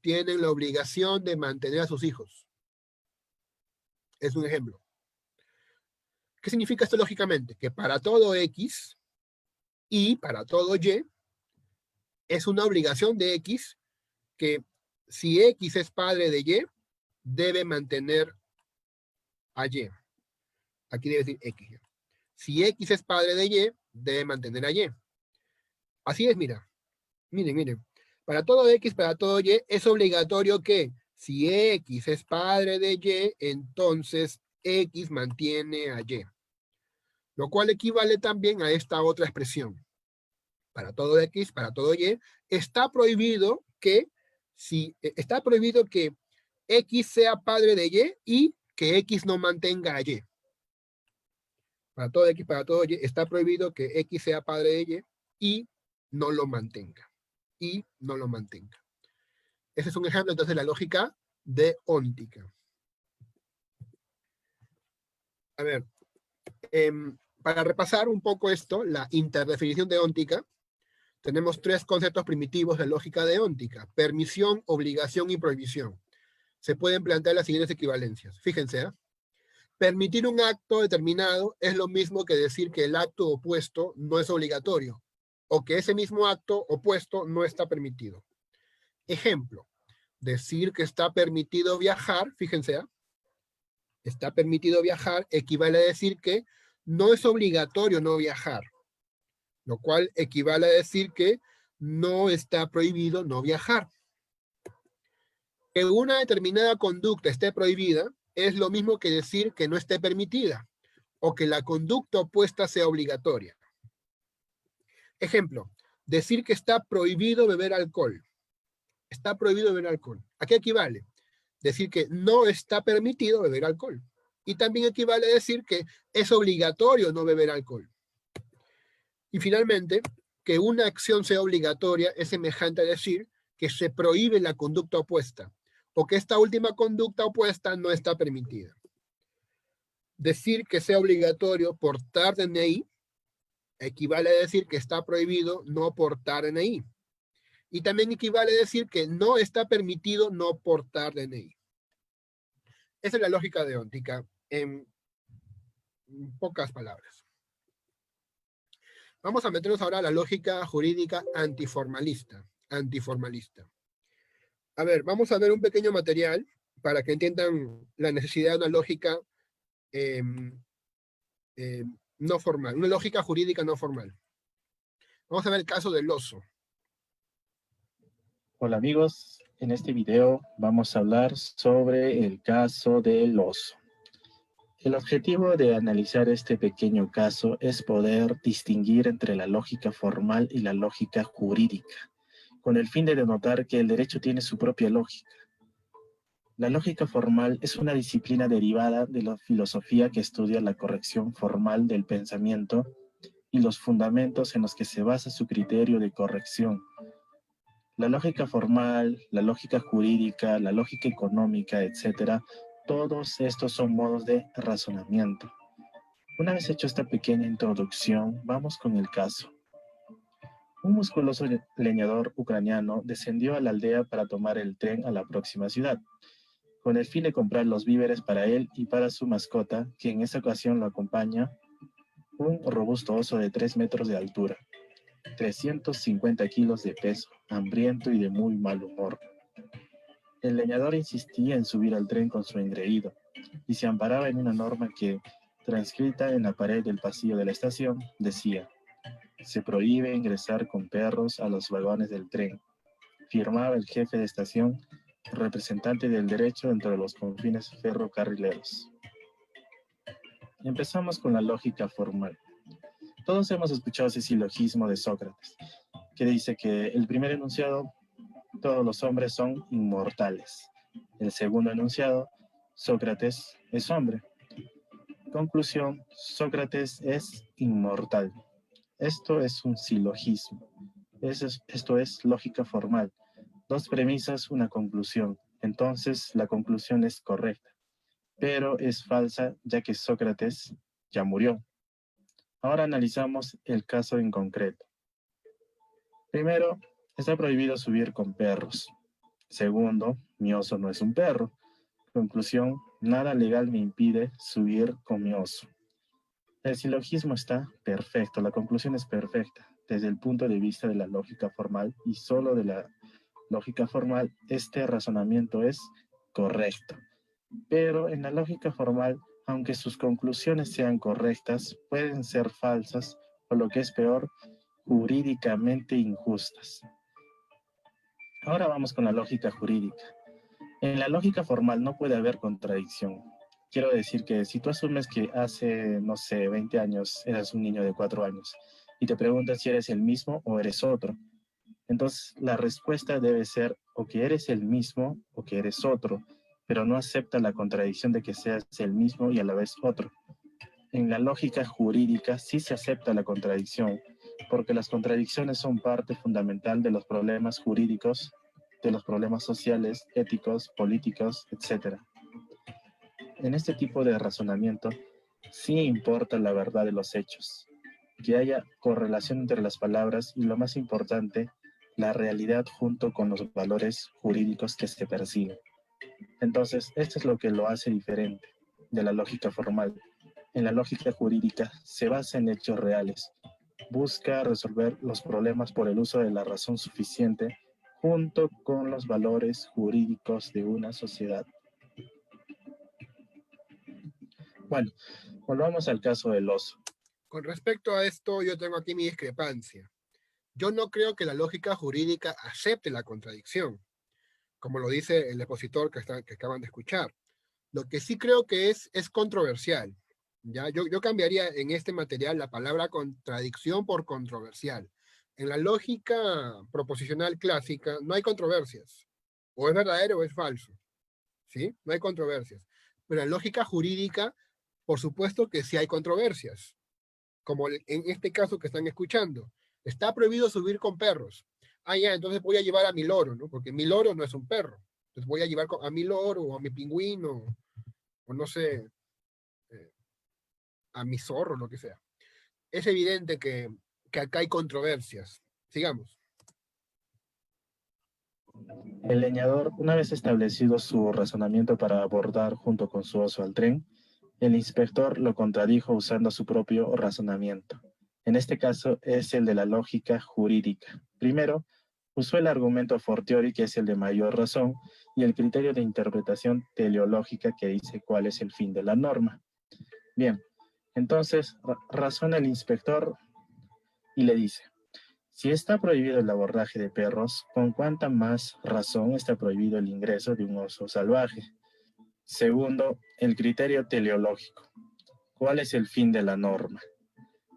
tienen la obligación de mantener a sus hijos. Es un ejemplo. ¿Qué significa esto lógicamente? Que para todo X y para todo Y es una obligación de X que si X es padre de Y, debe mantener a Y. Aquí debe decir X. Si X es padre de Y, debe mantener a Y. Así es, mira. Miren. Para todo X, para todo Y, es obligatorio que si X es padre de Y, entonces X mantiene a Y. Lo cual equivale también a esta otra expresión. Para todo X, para todo Y, está prohibido que X sea padre de Y que X no mantenga a Y. Para todo X, para todo Y, está prohibido que X sea padre de Y no lo mantenga. Y no lo mantenga. Ese es un ejemplo entonces de la lógica deóntica. A ver, para repasar un poco esto, la interdefinición deóntica, tenemos tres conceptos primitivos de lógica deóntica: permisión, obligación y prohibición. Se pueden plantear las siguientes equivalencias. Fíjense, permitir un acto determinado es lo mismo que decir que el acto opuesto no es obligatorio, o que ese mismo acto opuesto no está permitido. Ejemplo, decir que está permitido viajar, fíjense, está permitido viajar equivale a decir que no es obligatorio no viajar, lo cual equivale a decir que no está prohibido no viajar. Que una determinada conducta esté prohibida es lo mismo que decir que no esté permitida, o que la conducta opuesta sea obligatoria. Ejemplo, decir que está prohibido beber alcohol. Está prohibido beber alcohol. ¿A qué equivale? Decir que no está permitido beber alcohol. Y también equivale a decir que es obligatorio no beber alcohol. Y finalmente, que una acción sea obligatoria es semejante a decir que se prohíbe la conducta opuesta, o que esta última conducta opuesta no está permitida. Decir que sea obligatorio portar DNI equivale a decir que está prohibido no portar DNI. Y también equivale a decir que no está permitido no portar DNI. Esa es la lógica deóntica en pocas palabras. Vamos a meternos ahora a la lógica jurídica antiformalista. A ver, vamos a ver un pequeño material para que entiendan la necesidad de una lógica no formal, una lógica jurídica no formal. Vamos a ver el caso del oso.
Hola amigos, en este video vamos a hablar sobre el caso del oso. El objetivo de analizar este pequeño caso es poder distinguir entre la lógica formal y la lógica jurídica, con el fin de denotar que el derecho tiene su propia lógica. La lógica formal es una disciplina derivada de la filosofía que estudia la corrección formal del pensamiento y los fundamentos en los que se basa su criterio de corrección. La lógica formal, la lógica jurídica, la lógica económica, etcétera, todos estos son modos de razonamiento. Una vez hecho esta pequeña introducción, vamos con el caso. Un musculoso leñador ucraniano descendió a la aldea para tomar el tren a la próxima ciudad, con el fin de comprar los víveres para él y para su mascota, que en esa ocasión lo acompaña, un robusto oso de 3 metros de altura, 350 kilos de peso, hambriento y de muy mal humor. El leñador insistía en subir al tren con su engreído, y se amparaba en una norma que, transcrita en la pared del pasillo de la estación, decía: se prohíbe ingresar con perros a los vagones del tren. Firmaba el jefe de estación, representante del derecho dentro de los confines ferrocarrileros. Empezamos con la lógica formal. Todos hemos escuchado ese silogismo de Sócrates, que dice que el primer enunciado, todos los hombres son inmortales. El segundo enunciado, Sócrates es hombre. Conclusión, Sócrates es inmortal. Esto es un silogismo. Esto es lógica formal. Dos premisas, una conclusión. Entonces, la conclusión es correcta, pero es falsa ya que Sócrates ya murió. Ahora analizamos el caso en concreto. Primero, está prohibido subir con perros. Segundo, mi oso no es un perro. Conclusión, nada legal me impide subir con mi oso. El silogismo está perfecto, la conclusión es perfecta. Desde el punto de vista de la lógica formal y solo de la lógica formal, este razonamiento es correcto. Pero en la lógica formal, aunque sus conclusiones sean correctas, pueden ser falsas o lo que es peor, jurídicamente injustas. Ahora vamos con la lógica jurídica. En la lógica formal no puede haber contradicción. Quiero decir que si tú asumes que hace, no sé, 20 años eras un niño de 4 años y te preguntas si eres el mismo o eres otro, entonces la respuesta debe ser o que eres el mismo o que eres otro, pero no acepta la contradicción de que seas el mismo y a la vez otro. En la lógica jurídica sí se acepta la contradicción, porque las contradicciones son parte fundamental de los problemas jurídicos, de los problemas sociales, éticos, políticos, etc. En este tipo de razonamiento sí importa la verdad de los hechos, que haya correlación entre las palabras y, lo más importante, la realidad junto con los valores jurídicos que se persiguen. Entonces, esto es lo que lo hace diferente de la lógica formal. En la lógica jurídica se basa en hechos reales, busca resolver los problemas por el uso de la razón suficiente junto con los valores jurídicos de una sociedad. Bueno, volvamos al caso del oso.
Con respecto a esto, yo tengo aquí mi discrepancia. Yo no creo que la lógica jurídica acepte la contradicción, como lo dice el expositor que acaban de escuchar. Lo que sí creo que es controversial. ¿Ya? Yo cambiaría en este material la palabra contradicción por controversial. En la lógica proposicional clásica no hay controversias. O es verdadero o es falso. ¿Sí? No hay controversias. Pero en la lógica jurídica, por supuesto que sí hay controversias. Como en este caso que están escuchando. Está prohibido subir con perros. Ah, ya, entonces voy a llevar a mi loro, ¿no? Porque mi loro no es un perro. Entonces voy a llevar a mi loro o a mi pingüino o no sé, a mi zorro, lo que sea. Es evidente que acá hay controversias. Sigamos.
El leñador, una vez establecido su razonamiento para abordar junto con su oso al tren, el inspector lo contradijo usando su propio razonamiento. En este caso es el de la lógica jurídica. Primero, usó el argumento fortiori, que es el de mayor razón, y el criterio de interpretación teleológica, que dice cuál es el fin de la norma. Bien, entonces razona el inspector y le dice: si está prohibido el abordaje de perros, ¿con cuánta más razón está prohibido el ingreso de un oso salvaje? Segundo, el criterio teleológico. ¿Cuál es el fin de la norma?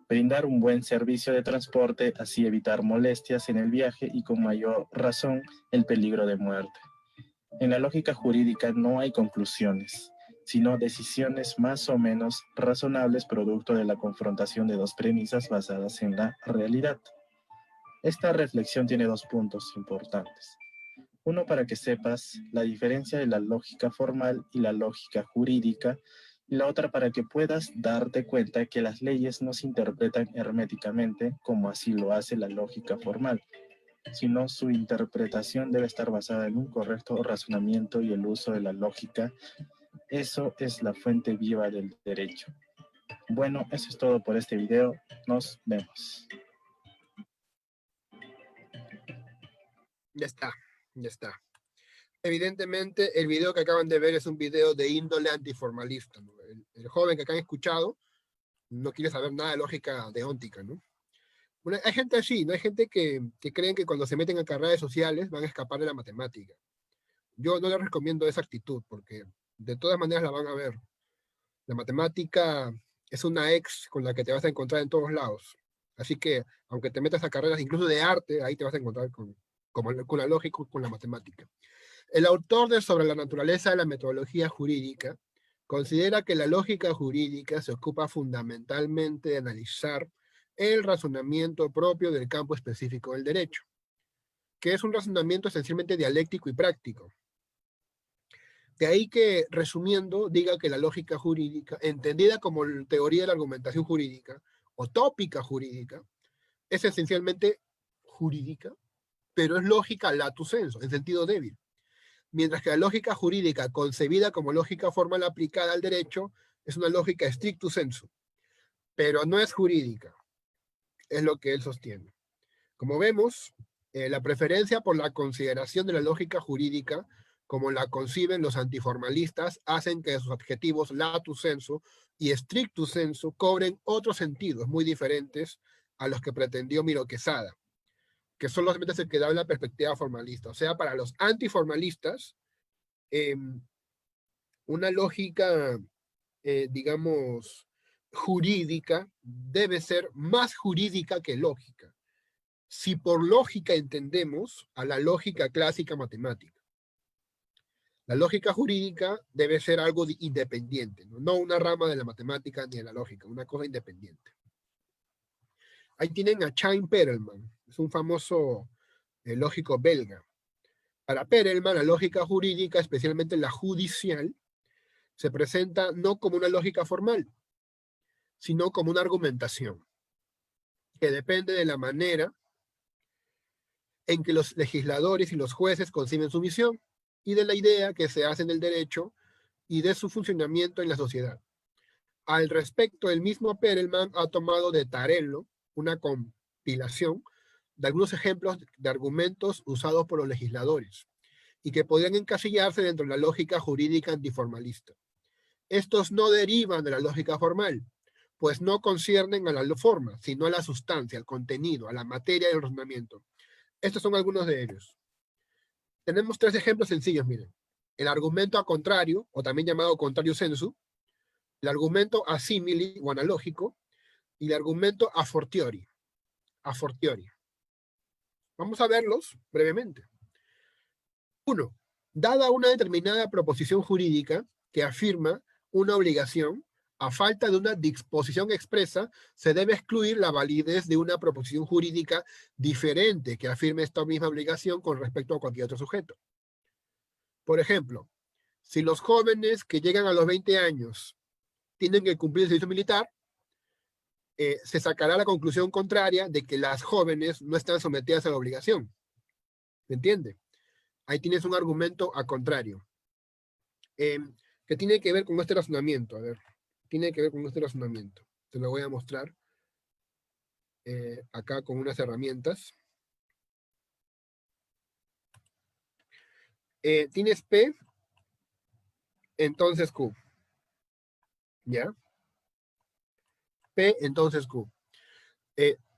Brindar un buen servicio de transporte, así evitar molestias en el viaje y, con mayor razón, el peligro de muerte. En la lógica jurídica no hay conclusiones, sino decisiones más o menos razonables producto de la confrontación de dos premisas basadas en la realidad. Esta reflexión tiene dos puntos importantes. Uno, para que sepas la diferencia de la lógica formal y la lógica jurídica, y la otra para que puedas darte cuenta que las leyes no se interpretan herméticamente como así lo hace la lógica formal, sino su interpretación debe estar basada en un correcto razonamiento y el uso de la lógica. Eso es la fuente viva del derecho. Bueno, eso es todo por este video. Nos vemos.
Ya está, ya está. Evidentemente, el video que acaban de ver es un video de índole antiformalista, ¿no? El joven que acá han escuchado no quiere saber nada de lógica deóntica, ¿no? Bueno, hay gente así, ¿no? Hay gente que creen que cuando se meten a carreras sociales van a escapar de la matemática. Yo no les recomiendo esa actitud, porque de todas maneras la van a ver. La matemática es una ex con la que te vas a encontrar en todos lados. Así que, aunque te metas a carreras incluso de arte, ahí te vas a encontrar con la lógica, con la matemática. El autor de Sobre la naturaleza de la metodología jurídica considera que la lógica jurídica se ocupa fundamentalmente de analizar el razonamiento propio del campo específico del derecho, que es un razonamiento esencialmente dialéctico y práctico. De ahí que, resumiendo, diga que la lógica jurídica, entendida como teoría de la argumentación jurídica o tópica jurídica, es esencialmente jurídica, pero es lógica lato sensu, en sentido débil. Mientras que la lógica jurídica, concebida como lógica formal aplicada al derecho, es una lógica stricto sensu, pero no es jurídica, es lo que él sostiene. Como vemos, la preferencia por la consideración de la lógica jurídica, como la conciben los antiformalistas, hacen que sus adjetivos lato sensu y stricto sensu cobren otros sentidos muy diferentes a los que pretendió Miro Quesada, que solamente se quedaba en la perspectiva formalista. O sea, para los antiformalistas, una lógica, digamos, jurídica debe ser más jurídica que lógica. Si por lógica entendemos a la lógica clásica matemática, la lógica jurídica debe ser algo independiente, no una rama de la matemática ni de la lógica, una cosa independiente. Ahí tienen a Chaim Perelman, es un famoso lógico belga. Para Perelman, la lógica jurídica, especialmente la judicial, se presenta no como una lógica formal, sino como una argumentación, que depende de la manera en que los legisladores y los jueces conciben su misión, y de la idea que se hace del derecho y de su funcionamiento en la sociedad. Al respecto, el mismo Perelman ha tomado de Tarello una compilación de algunos ejemplos de argumentos usados por los legisladores y que podrían encasillarse dentro de la lógica jurídica antiformalista. Estos no derivan de la lógica formal, pues no conciernen a la forma, sino a la sustancia, al contenido, a la materia del razonamiento. Estos son algunos de ellos. Tenemos tres ejemplos sencillos, miren. El argumento a contrario, o también llamado contrario sensu, el argumento a simili o analógico, y el argumento a fortiori. A fortiori. Vamos a verlos brevemente. 1. Dada una determinada proposición jurídica que afirma una obligación, a falta de una disposición expresa, se debe excluir la validez de una proposición jurídica diferente que afirme esta misma obligación con respecto a cualquier otro sujeto. Por ejemplo, si los jóvenes que llegan a los 20 años tienen que cumplir el servicio militar, se sacará la conclusión contraria de que las jóvenes no están sometidas a la obligación. ¿Me entiende? Ahí tienes un argumento a contrario. Que tiene que ver con este razonamiento. A ver, tiene que ver con este razonamiento. Te lo voy a mostrar acá con unas herramientas. Tienes P, entonces Q. ¿Ya? P, entonces Q.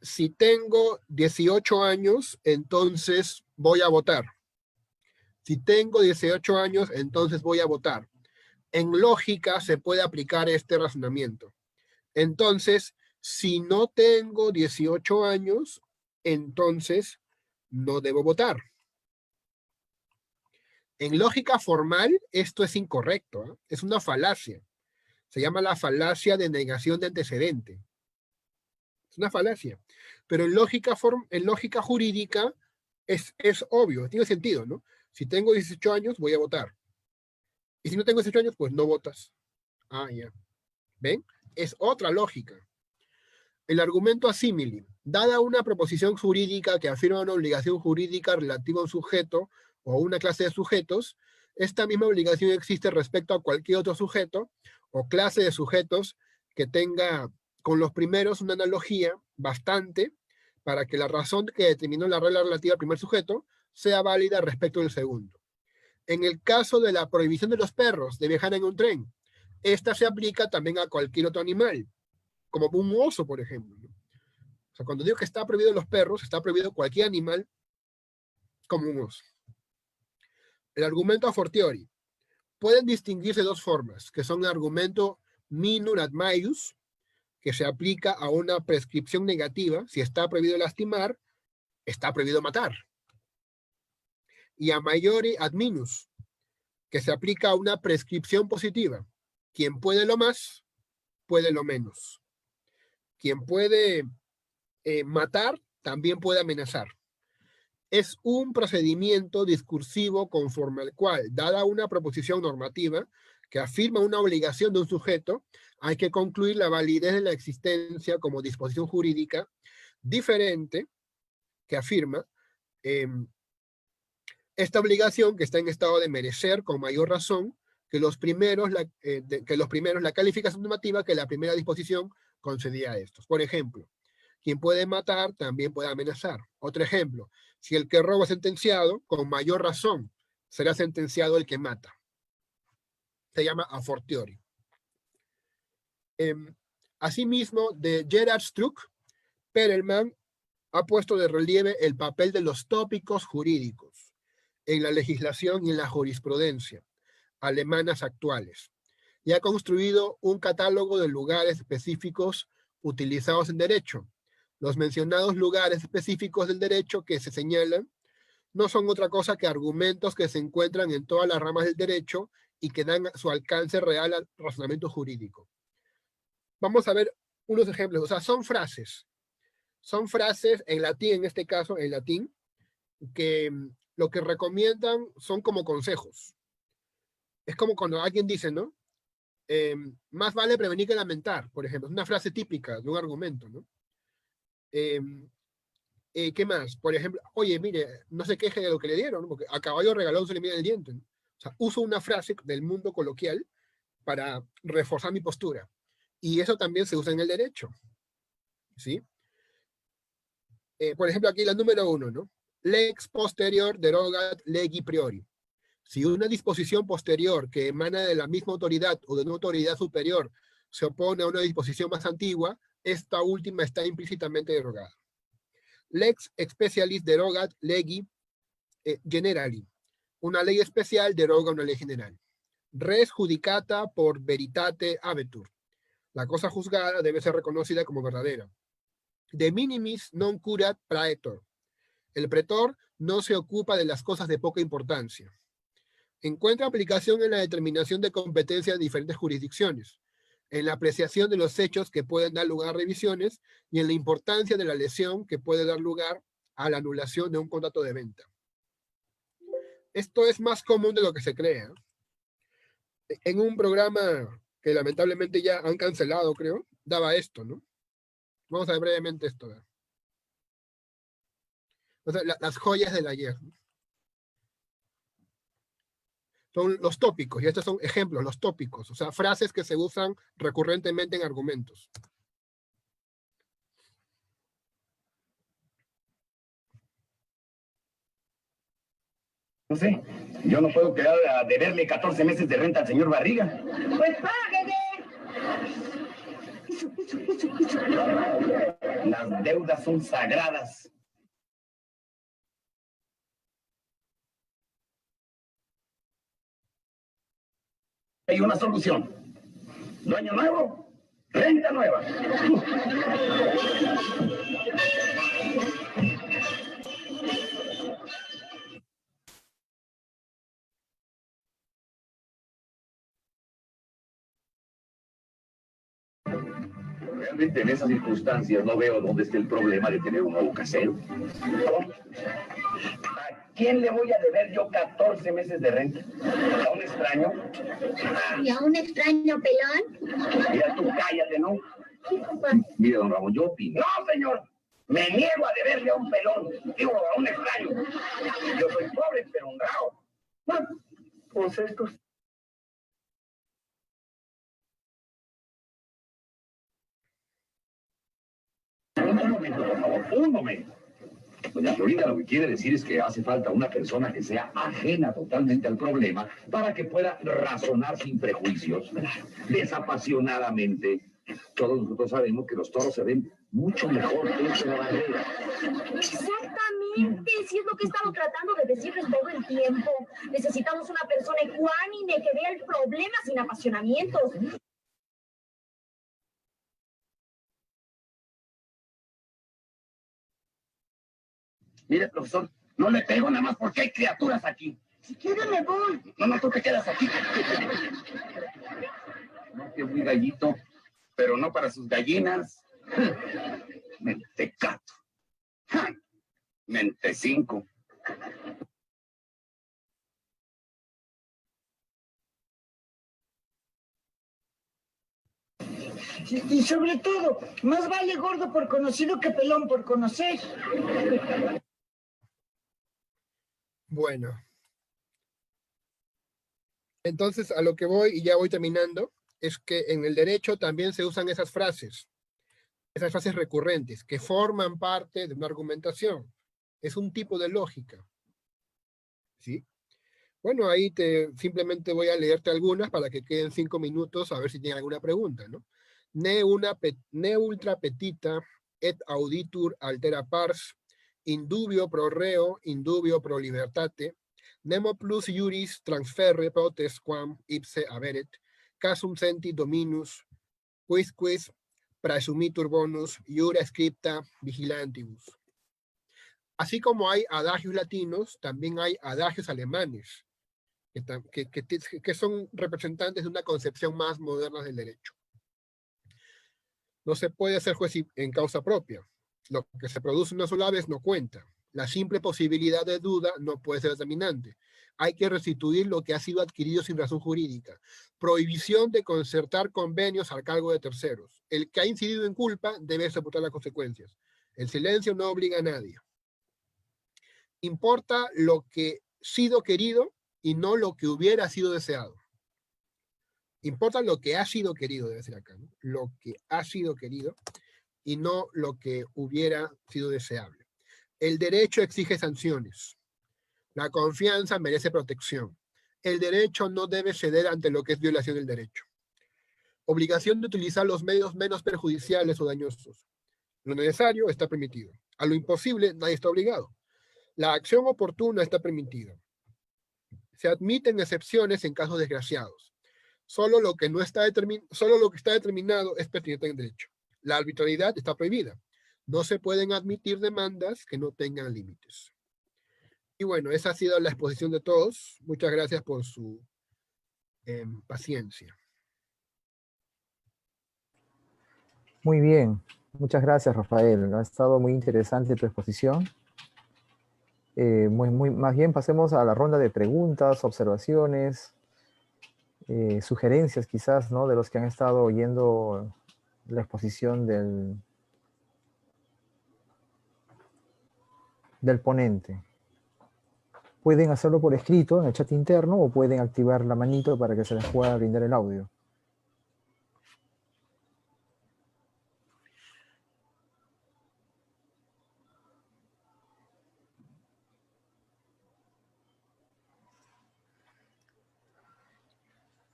Si tengo 18 años, entonces voy a votar. Si tengo 18 años, entonces voy a votar. En lógica se puede aplicar este razonamiento. Entonces, si no tengo 18 años, entonces no debo votar. En lógica formal, esto es incorrecto, ¿eh? Es una falacia. Se llama la falacia de negación de antecedente. Es una falacia. Pero en lógica jurídica es obvio, tiene sentido, ¿no? Si tengo 18 años, voy a votar. Y si no tengo 18 años, pues no votas. Ah, ya. ¿Ven? Es otra lógica. El argumento asímile. Dada una proposición jurídica que afirma una obligación jurídica relativa a un sujeto o a una clase de sujetos, esta misma obligación existe respecto a cualquier otro sujeto o clase de sujetos que tenga con los primeros una analogía bastante para que la razón que determinó la regla relativa al primer sujeto sea válida respecto del segundo. En el caso de la prohibición de los perros de viajar en un tren, esta se aplica también a cualquier otro animal, como un oso, por ejemplo, ¿no? O sea, cuando digo que está prohibido los perros, está prohibido cualquier animal como un oso. El argumento a fortiori. Pueden distinguirse dos formas, que son el argumento minor ad maius, que se aplica a una prescripción negativa. Si está prohibido lastimar, está prohibido matar. Y a maiori ad minus, que se aplica a una prescripción positiva. Quien puede lo más, puede lo menos. Quien puede matar, también puede amenazar. Es un procedimiento discursivo conforme al cual, dada una proposición normativa que afirma una obligación de un sujeto, hay que concluir la validez de la existencia como disposición jurídica diferente que afirma esta obligación que está en estado de merecer con mayor razón que los primeros la calificación normativa que la primera disposición concedía a estos. Por ejemplo, quien puede matar también puede amenazar. Otro ejemplo, si el que roba es sentenciado, con mayor razón será sentenciado el que mata. Se llama a fortiori. Asimismo, de Gerhard Struck, Perelman ha puesto de relieve el papel de los tópicos jurídicos en la legislación y en la jurisprudencia alemanas actuales, y ha construido un catálogo de lugares específicos utilizados en derecho. Los mencionados lugares específicos del derecho que se señalan no son otra cosa que argumentos que se encuentran en todas las ramas del derecho y que dan su alcance real al razonamiento jurídico. Vamos a ver unos ejemplos, o sea, son frases en latín, en este caso, en latín, que lo que recomiendan son como consejos. Es como cuando alguien dice, ¿no? Más vale prevenir que lamentar, por ejemplo. Es una frase típica de un argumento, ¿no? ¿Qué más? Por ejemplo, oye, mire, no se queje de lo que le dieron, ¿no? Porque a caballo regalado se le mide el diente, ¿no? O sea, uso una frase del mundo coloquial para reforzar mi postura. Y eso también se usa en el derecho, ¿sí? Por ejemplo, aquí la número 1, ¿no? Lex posterior derogat legi priori. Si una disposición posterior que emana de la misma autoridad o de una autoridad superior se opone a una disposición más antigua, esta última está implícitamente derogada. Lex specialis derogat legi generali. Una ley especial deroga una ley general. Res judicata por veritate habetur. La cosa juzgada debe ser reconocida como verdadera. De minimis non curat praetor. El pretor no se ocupa de las cosas de poca importancia. Encuentra aplicación en la determinación de competencia de diferentes jurisdicciones, en la apreciación de los hechos que pueden dar lugar a revisiones y en la importancia de la lesión que puede dar lugar a la anulación de un contrato de venta. Esto es más común de lo que se cree. En un programa que lamentablemente ya han cancelado, creo, daba esto, ¿no? Vamos a ver brevemente esto. O sea, las joyas del ayer. Son los tópicos, y estos son ejemplos, los tópicos, o sea, frases que se usan recurrentemente en argumentos.
No sé, yo no puedo quedar a deberle 14 meses de renta al señor Barriga.
Pues páguele.
Las deudas son sagradas. Hay una solución. Dueño nuevo, renta nueva. realmente en esas circunstancias no veo dónde está el problema de tener un nuevo casero. ¿A quién le voy a deber yo 14 meses de renta? ¿A un extraño?
¿Y a un extraño pelón?
Mira, tú cállate, ¿no?
Sí, papá.
Mira, don Ramón, yo opino. No, señor. Me niego a deberle a un pelón, digo, a un extraño. Yo soy pobre, pero honrado. Bueno, pues esto. Un momento, por favor, un momento. Doña Florinda lo que quiere decir es que hace falta una persona que sea ajena totalmente al problema para que pueda razonar sin prejuicios, desapasionadamente. Todos nosotros sabemos que los toros se ven mucho mejor desde la barrera.
Exactamente, sí es lo que he estado tratando de decirles todo el tiempo. Necesitamos una persona ecuánime que vea el problema sin apasionamientos.
Mire, profesor, no le pego nada más porque hay criaturas aquí. Si quiere me voy. No, no, tú te quedas aquí. No, que muy gallito, pero no para sus gallinas. Mentecato. Mentecinco.
Y sobre todo, más vale gordo por conocido que pelón por conocer.
Bueno, entonces a lo que voy, y ya voy terminando, es que en el derecho también se usan esas frases recurrentes, que forman parte de una argumentación. Es un tipo de lógica. ¿Sí? Bueno, ahí simplemente voy a leerte algunas para que queden 5 minutos a ver si tienen alguna pregunta, ¿no? Ne ultra petita et auditur altera pars, indubio pro reo, indubio pro libertate, nemo plus iuris transferre potes quam ipse averet, casum senti dominus, quisquis praesumitur bonus, iura scripta vigilantibus. Así como hay adagios latinos, también hay adagios alemanes, que son representantes de una concepción más moderna del derecho. No se puede hacer juez en causa propia. Lo que se produce una sola vez no cuenta. La simple posibilidad de duda no puede ser determinante. Hay que restituir lo que ha sido adquirido sin razón jurídica. Prohibición de concertar convenios al cargo de terceros. El que ha incidido en culpa debe soportar las consecuencias. El silencio no obliga a nadie. Importa lo que ha sido querido y no lo que hubiera sido deseado. Importa lo que ha sido querido, debe ser acá, ¿no? Lo que ha sido querido y no lo que hubiera sido deseable. El derecho exige sanciones. La confianza merece protección. El derecho no debe ceder ante lo que es violación del derecho. Obligación de utilizar los medios menos perjudiciales o dañosos. Lo necesario está permitido. A lo imposible nadie está obligado. La acción oportuna está permitida. Se admiten excepciones en casos desgraciados. Solo lo que está determinado es pertinente en derecho. La arbitrariedad está prohibida. No se pueden admitir demandas que no tengan límites. Y bueno, esa ha sido la exposición de todos. Muchas gracias por su paciencia.
Muy bien, muchas gracias, Rafael. Ha estado muy interesante tu exposición. Más bien pasemos a la ronda de preguntas, observaciones, sugerencias quizás, ¿no? De los que han estado oyendo la exposición del ponente. Pueden hacerlo por escrito en el chat interno o pueden activar la manito para que se les pueda brindar el audio.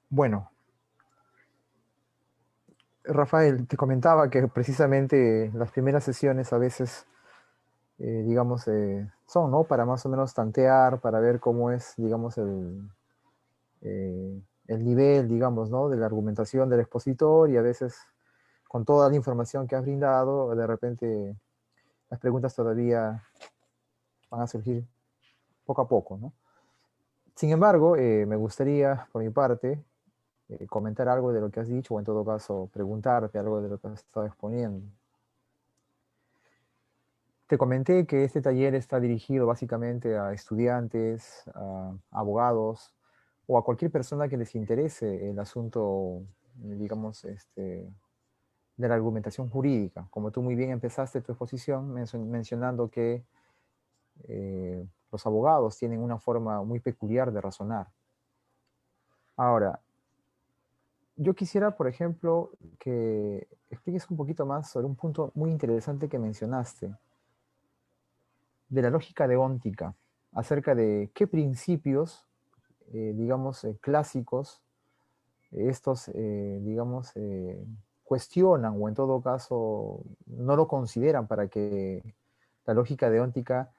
Bueno, Rafael, te comentaba que precisamente las primeras sesiones a veces, digamos, son, ¿no? Para más o menos tantear, para ver cómo es, digamos, el nivel, digamos, ¿no? De la argumentación del expositor, y a veces con toda la información que has brindado, de repente las preguntas todavía van a surgir poco a poco, ¿no? Sin embargo, me gustaría, por mi parte, comentar algo de lo que has dicho, o en todo caso preguntarte algo de lo que has estado exponiendo. Te comenté que este taller está dirigido básicamente a estudiantes, a abogados o a cualquier persona que les interese el asunto, digamos, de la argumentación jurídica. Como tú muy bien empezaste tu exposición mencionando que los abogados tienen una forma muy peculiar de razonar. Ahora, yo quisiera, por ejemplo, que expliques un poquito más sobre un punto muy interesante que mencionaste, de la lógica deóntica, acerca de qué principios, digamos, clásicos, estos, digamos, cuestionan o en todo caso no lo consideran para que la lógica deóntica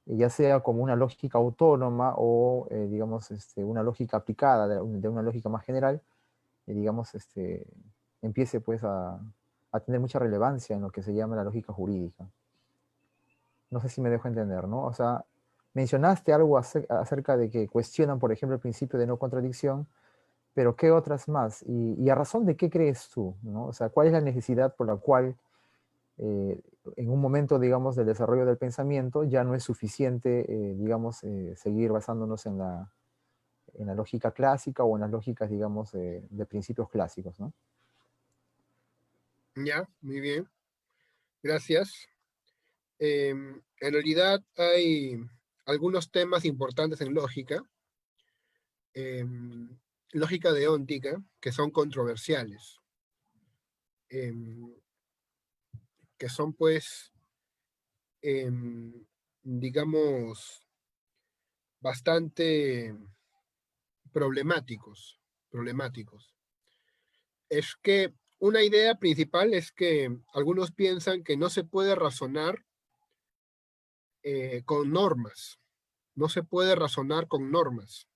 ya sea como una lógica autónoma o, digamos, una lógica aplicada de una lógica más general, digamos, empiece pues a tener mucha relevancia en lo que se llama la lógica jurídica. No sé si me dejo entender, ¿no? O sea, mencionaste algo acerca de que cuestionan, por ejemplo, el principio de no contradicción, pero ¿qué otras más? Y a razón de qué crees tú, ¿no? O sea, ¿cuál es la necesidad por la cual en un momento, digamos, del desarrollo del pensamiento ya no es suficiente, digamos, seguir basándonos en la lógica clásica o en las lógicas, digamos, de principios clásicos, ¿no?
Ya, muy bien. Gracias. En realidad hay algunos temas importantes en lógica, lógica deóntica, que son controversiales, que son pues, digamos, bastante problemáticos. Es que una idea principal es que algunos piensan que no se puede razonar con normas, no se puede razonar con normas,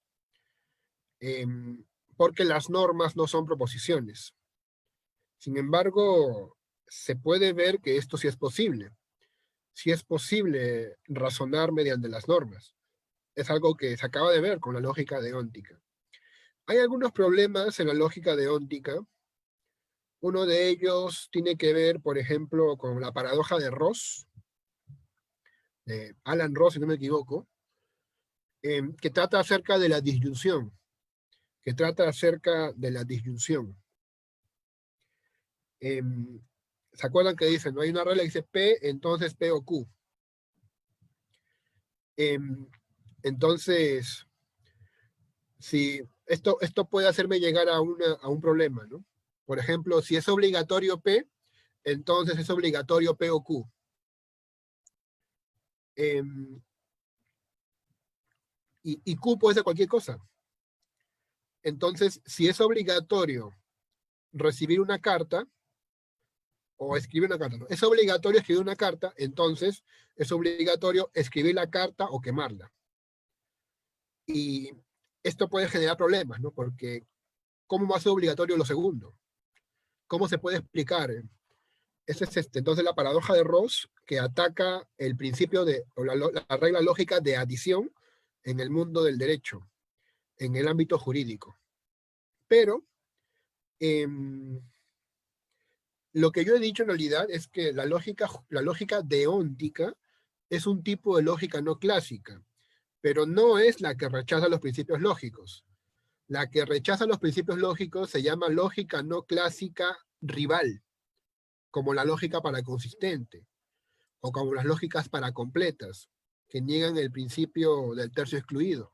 porque las normas no son proposiciones. Sin embargo, se puede ver que esto sí es posible. Sí es posible razonar mediante las normas. Es algo que se acaba de ver con la lógica deóntica. Hay algunos problemas en la lógica deóntica. Uno de ellos tiene que ver, por ejemplo, con la paradoja de Ross, de Alan Ross, si no me equivoco, que trata acerca de la disyunción, ¿Se acuerdan que dicen, no hay una regla que dice P, entonces P o Q? Entonces, si esto puede hacerme llegar a un problema, ¿no? Por ejemplo, si es obligatorio P, entonces es obligatorio P o Q. Y Q puede ser cualquier cosa. Entonces, si es obligatorio recibir una carta, o escribir una carta, ¿no? Es obligatorio escribir una carta, entonces es obligatorio escribir la carta o quemarla. Y esto puede generar problemas, ¿no? Porque, ¿cómo va a ser obligatorio lo segundo? ¿Cómo se puede explicar? Esa es entonces la paradoja de Ross, que ataca el principio o la regla lógica de adición en el mundo del derecho, en el ámbito jurídico. Pero lo que yo he dicho en realidad es que la lógica deóntica es un tipo de lógica no clásica, pero no es la que rechaza los principios lógicos. La que rechaza los principios lógicos se llama lógica no clásica rival, como la lógica paraconsistente, o como las lógicas paracompletas, que niegan el principio del tercio excluido,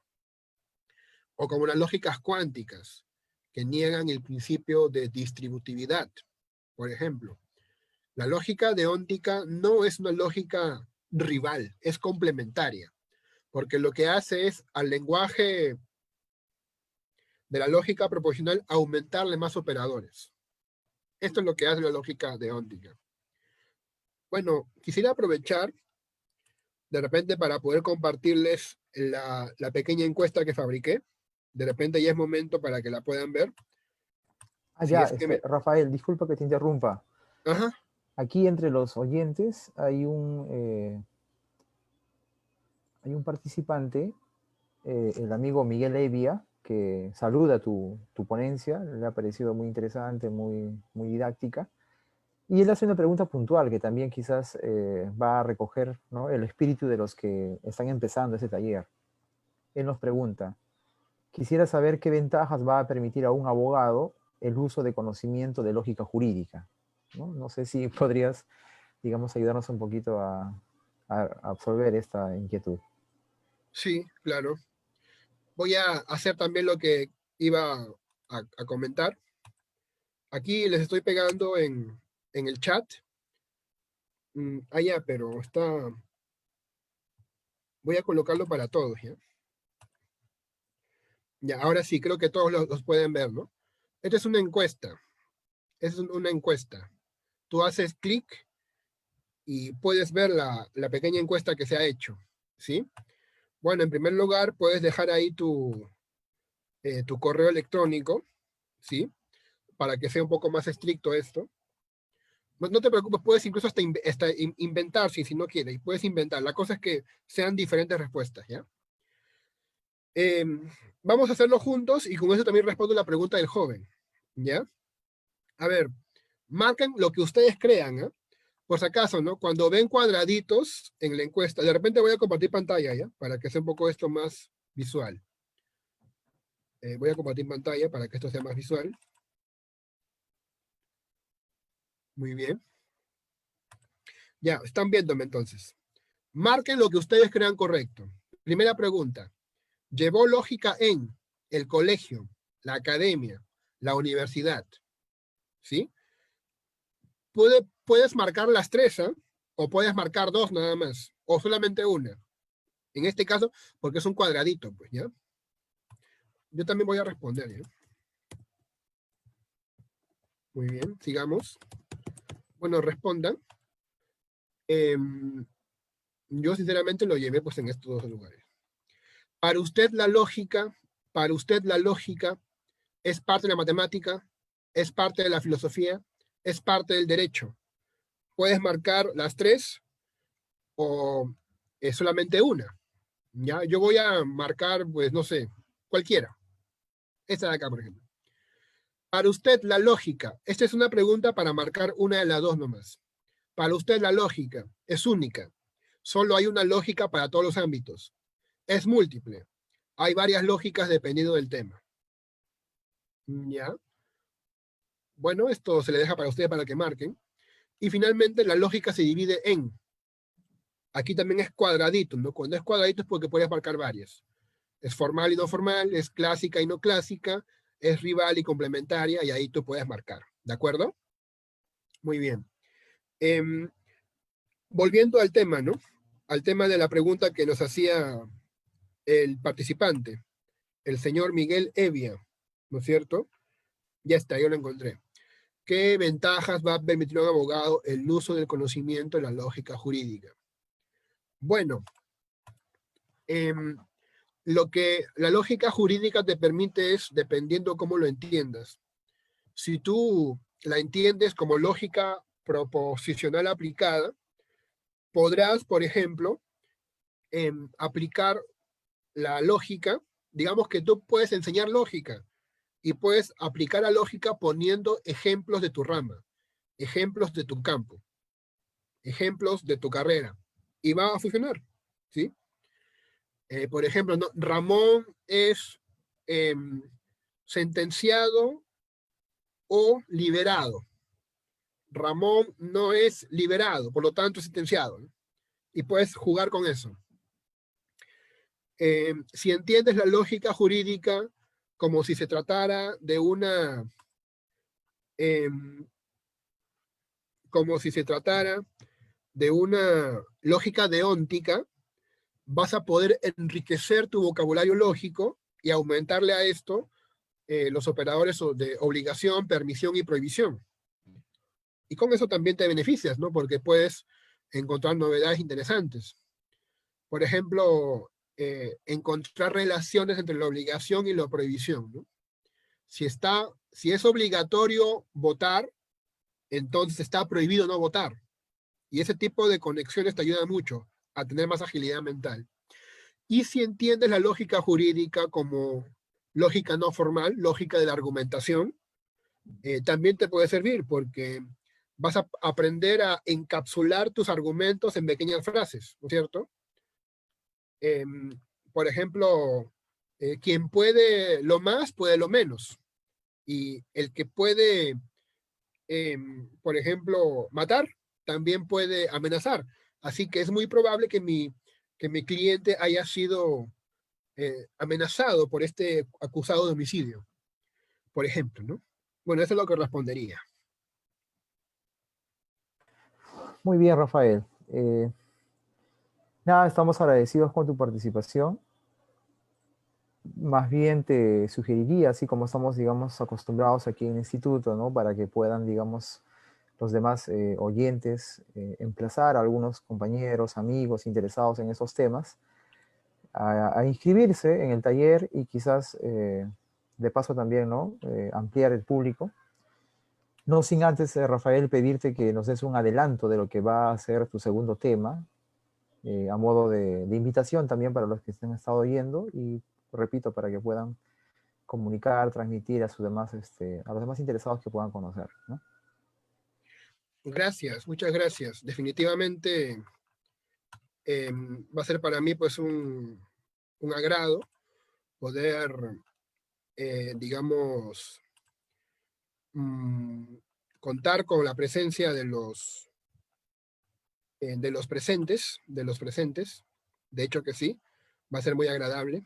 o como las lógicas cuánticas, que niegan el principio de distributividad. Por ejemplo, la lógica deóntica no es una lógica rival, es complementaria, porque lo que hace es al lenguaje de la lógica proposicional aumentarle más operadores. Esto es lo que hace la lógica deóntica. Bueno, quisiera aprovechar de repente para poder compartirles la pequeña encuesta que fabriqué. De repente ya es momento para que la puedan ver.
Ah,
Si
ya,
es que
Rafael, disculpa que te interrumpa.
Ajá.
Aquí entre los oyentes hay un participante, el amigo Miguel Evia, que saluda tu ponencia, le ha parecido muy interesante, muy didáctica. Y él hace una pregunta puntual que también quizás va a recoger, ¿no?, el espíritu de los que están empezando ese taller. Él nos pregunta: quisiera saber qué ventajas va a permitir a un abogado el uso de conocimiento de lógica jurídica, ¿no? No sé si podrías, digamos, ayudarnos un poquito a absorber esta inquietud.
Sí, claro. Voy a hacer también lo que iba a comentar. Aquí les estoy pegando en el chat. Allá, pero está... Voy a colocarlo para todos, ¿ya? Ya, ahora sí, creo que todos los pueden ver, ¿no? Esta es una encuesta. Es una encuesta. Tú haces clic y puedes ver la pequeña encuesta que se ha hecho, ¿sí? Bueno, en primer lugar, puedes dejar ahí tu correo electrónico, ¿sí? Para que sea un poco más estricto esto. No te preocupes, puedes incluso hasta inventar si no quieres, y puedes inventar. La cosa es que sean diferentes respuestas, ¿ya? Vamos a hacerlo juntos y con eso también respondo la pregunta del joven, ¿ya? A ver, marquen lo que ustedes crean, ¿eh? Por si acaso, ¿no? Cuando ven cuadraditos en la encuesta, de repente voy a compartir pantalla, ¿ya? Para que sea un poco esto más visual. Voy a compartir pantalla para que esto sea más visual. Muy bien. Ya, están viéndome entonces. Marquen lo que ustedes crean correcto. Primera pregunta. ¿Llevó lógica en el colegio, la academia, la universidad? ¿Sí? Puedes marcar las tres, ¿eh? O puedes marcar dos nada más, o solamente una. En este caso, porque es un cuadradito, pues, ¿ya? Yo también voy a responder, ¿ya? Muy bien, sigamos. Bueno, respondan. Yo sinceramente lo llevé pues en estos dos lugares. Para usted la lógica es parte de la matemática, es parte de la filosofía, es parte del derecho. Puedes marcar las tres o solamente una. ¿Ya? Yo voy a marcar, pues no sé, cualquiera. Esta de acá, por ejemplo. Para usted la lógica, esta es una pregunta para marcar una de las dos nomás. Para usted la lógica es única. Solo hay una lógica para todos los ámbitos. Es múltiple. Hay varias lógicas dependiendo del tema. ¿Ya? Bueno, esto se le deja para ustedes para que marquen. Y finalmente la lógica se divide en. Aquí también es cuadradito, ¿no? Cuando es cuadradito es porque puedes marcar varias. Es formal y no formal, es clásica y no clásica, es rival y complementaria, y ahí tú puedes marcar. ¿De acuerdo? Muy bien. Volviendo al tema, ¿no? Al tema de la pregunta que nos hacía el participante, el señor Miguel Evia, ¿no es cierto? Ya está, yo lo encontré. ¿Qué ventajas va a permitir a un abogado el uso del conocimiento de la lógica jurídica? Bueno, lo que la lógica jurídica te permite es, dependiendo cómo lo entiendas. Si tú la entiendes como lógica proposicional aplicada, podrás, por ejemplo, aplicar la lógica. Digamos que tú puedes enseñar lógica y puedes aplicar la lógica poniendo ejemplos de tu rama, ejemplos de tu campo, ejemplos de tu carrera, y va a funcionar, ¿sí? Por ejemplo, ¿no? Ramón es sentenciado o liberado. Ramón no es liberado, por lo tanto es sentenciado, ¿no? Y puedes jugar con eso. Si entiendes la lógica jurídica como si se tratara de una lógica deóntica, vas a poder enriquecer tu vocabulario lógico y aumentarle a esto los operadores de obligación, permisión y prohibición. Y con eso también te beneficias, ¿no? Porque puedes encontrar novedades interesantes. Por ejemplo, encontrar relaciones entre la obligación y la prohibición, ¿no? Si es obligatorio votar, entonces está prohibido no votar. Y ese tipo de conexiones te ayuda mucho a tener más agilidad mental. Y si entiendes la lógica jurídica como lógica no formal, lógica de la argumentación, también te puede servir porque vas a aprender a encapsular tus argumentos en pequeñas frases, ¿no es cierto? Por ejemplo, quien puede lo más, puede lo menos. Y el que puede, por ejemplo, matar, también puede amenazar. Así que es muy probable que mi cliente haya sido amenazado por este acusado de homicidio, por ejemplo, ¿no? Bueno, eso es lo que respondería.
Muy bien, Rafael. Nada, estamos agradecidos con tu participación. Más bien te sugeriría, así como estamos, digamos, acostumbrados aquí en el instituto, ¿no? Para que puedan, digamos, los demás oyentes emplazar a algunos compañeros, amigos interesados en esos temas a inscribirse en el taller y quizás de paso también, ¿no? Ampliar el público. No sin antes, Rafael, pedirte que nos des un adelanto de lo que va a ser tu segundo tema, a modo de invitación también para los que estén estado oyendo y, repito, para que puedan comunicar, transmitir a, sus demás, a los demás interesados que puedan conocer, ¿no?
Gracias, muchas gracias. Definitivamente va a ser para mí pues un agrado poder, digamos, contar con la presencia de los presentes, de hecho que sí, va a ser muy agradable.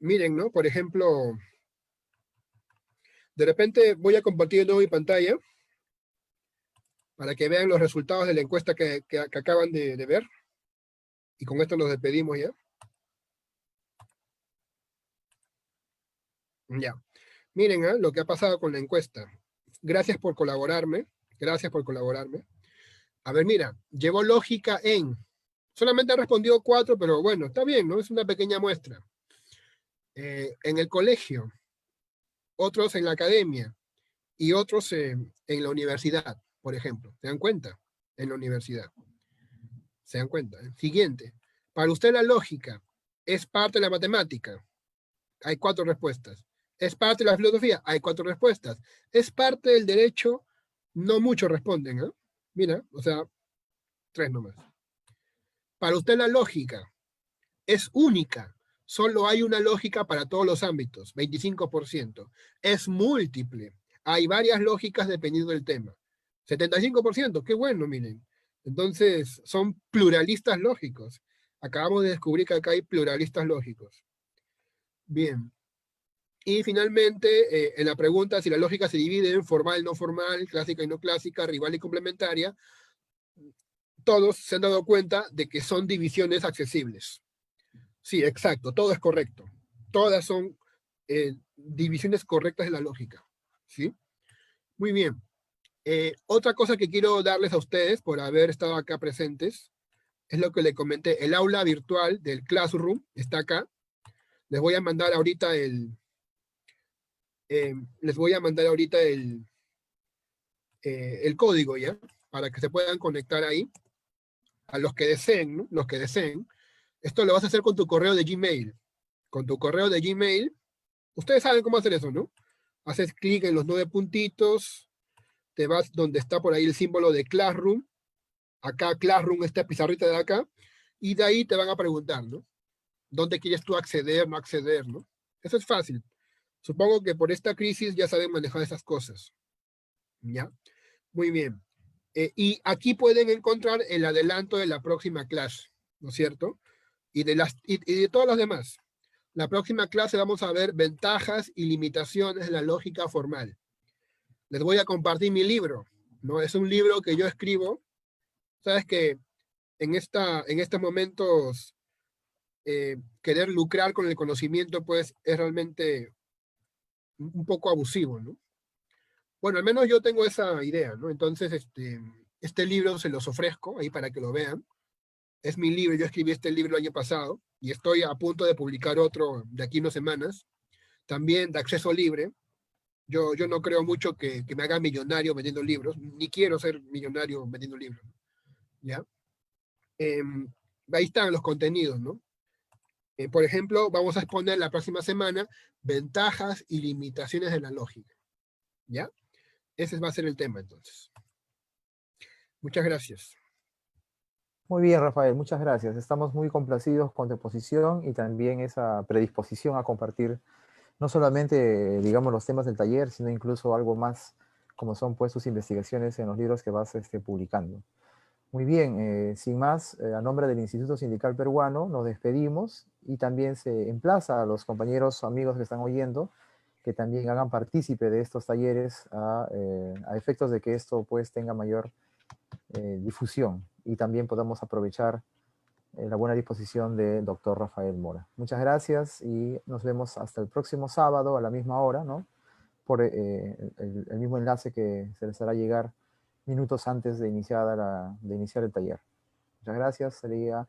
Miren, ¿no? Por ejemplo, de repente voy a compartir de nuevo mi pantalla para que vean los resultados de la encuesta que acaban de ver. Y con esto nos despedimos ya. Ya. Miren lo que ha pasado con la encuesta. Gracias por colaborarme. Gracias por colaborarme. A ver, mira, llevó lógica en... Solamente ha respondido 4, pero bueno, está bien, ¿no? Es una pequeña muestra. En el colegio, otros en la academia y otros en la universidad, por ejemplo. ¿Se dan cuenta? En la universidad. ¿Se dan cuenta? Siguiente. Para usted la lógica es parte de la matemática. Hay 4 respuestas. ¿Es parte de la filosofía? Hay 4 respuestas. ¿Es parte del derecho? No muchos responden, ¿eh? Mira, o sea, 3 nomás. Para usted la lógica es única. Solo hay una lógica para todos los ámbitos, 25%. Es múltiple. Hay varias lógicas dependiendo del tema. 75%, qué bueno, miren. Entonces, son pluralistas lógicos. Acabamos de descubrir que acá hay pluralistas lógicos. Bien. Y finalmente, en la pregunta si la lógica se divide en formal, no formal, clásica y no clásica, rival y complementaria, todos se han dado cuenta de que son divisiones accesibles. Sí, exacto, todo es correcto. Todas son divisiones correctas de la lógica. ¿Sí? Muy bien. Otra cosa que quiero darles a ustedes por haber estado acá presentes es lo que les comenté. El aula virtual del Classroom está acá. Les voy a mandar ahorita el código ya, para que se puedan conectar ahí. A los que deseen, ¿no? Los que deseen. Esto lo vas a hacer con tu correo de Gmail. Con tu correo de Gmail. Ustedes saben cómo hacer eso, ¿no? Haces clic en los 9 puntitos, te vas donde está por ahí el símbolo de Classroom. Acá Classroom, esta pizarrita de acá. Y de ahí te van a preguntar, ¿no? ¿Dónde quieres tú acceder, no acceder, ¿no? Eso es fácil. Supongo que por esta crisis ya saben manejar esas cosas. ¿Ya? Muy bien. Y aquí pueden encontrar el adelanto de la próxima clase, ¿no es cierto? Y de todas las demás. La próxima clase vamos a ver ventajas y limitaciones de la lógica formal. Les voy a compartir mi libro, ¿no? Es un libro que yo escribo. Sabes que en estos momentos querer lucrar con el conocimiento, pues, es realmente un poco abusivo, ¿no? Bueno, al menos yo tengo esa idea, ¿no? Entonces, este libro se los ofrezco ahí para que lo vean. Es mi libro, yo escribí este libro el año pasado y estoy a punto de publicar otro de aquí unas semanas, también de acceso libre. Yo no creo mucho que me haga millonario vendiendo libros, ni quiero ser millonario vendiendo libros, ¿ya? Ahí están los contenidos, ¿no? Por ejemplo, vamos a exponer la próxima semana ventajas y limitaciones de la lógica. ¿Ya? Ese va a ser el tema entonces. Muchas gracias.
Muy bien, Rafael, muchas gracias. Estamos muy complacidos con tu exposición y también esa predisposición a compartir no solamente, digamos, los temas del taller, sino incluso algo más, como son pues tus investigaciones en los libros que vas publicando. Muy bien, sin más, a nombre del Instituto Sindical Peruano nos despedimos y también se emplaza a los compañeros amigos que están oyendo que también hagan partícipe de estos talleres a efectos de que esto pues tenga mayor difusión y también podamos aprovechar la buena disposición del doctor Rafael Mora. Muchas gracias y nos vemos hasta el próximo sábado a la misma hora, ¿no? Por el mismo enlace que se les hará llegar minutos antes de iniciar el taller. Muchas gracias, sería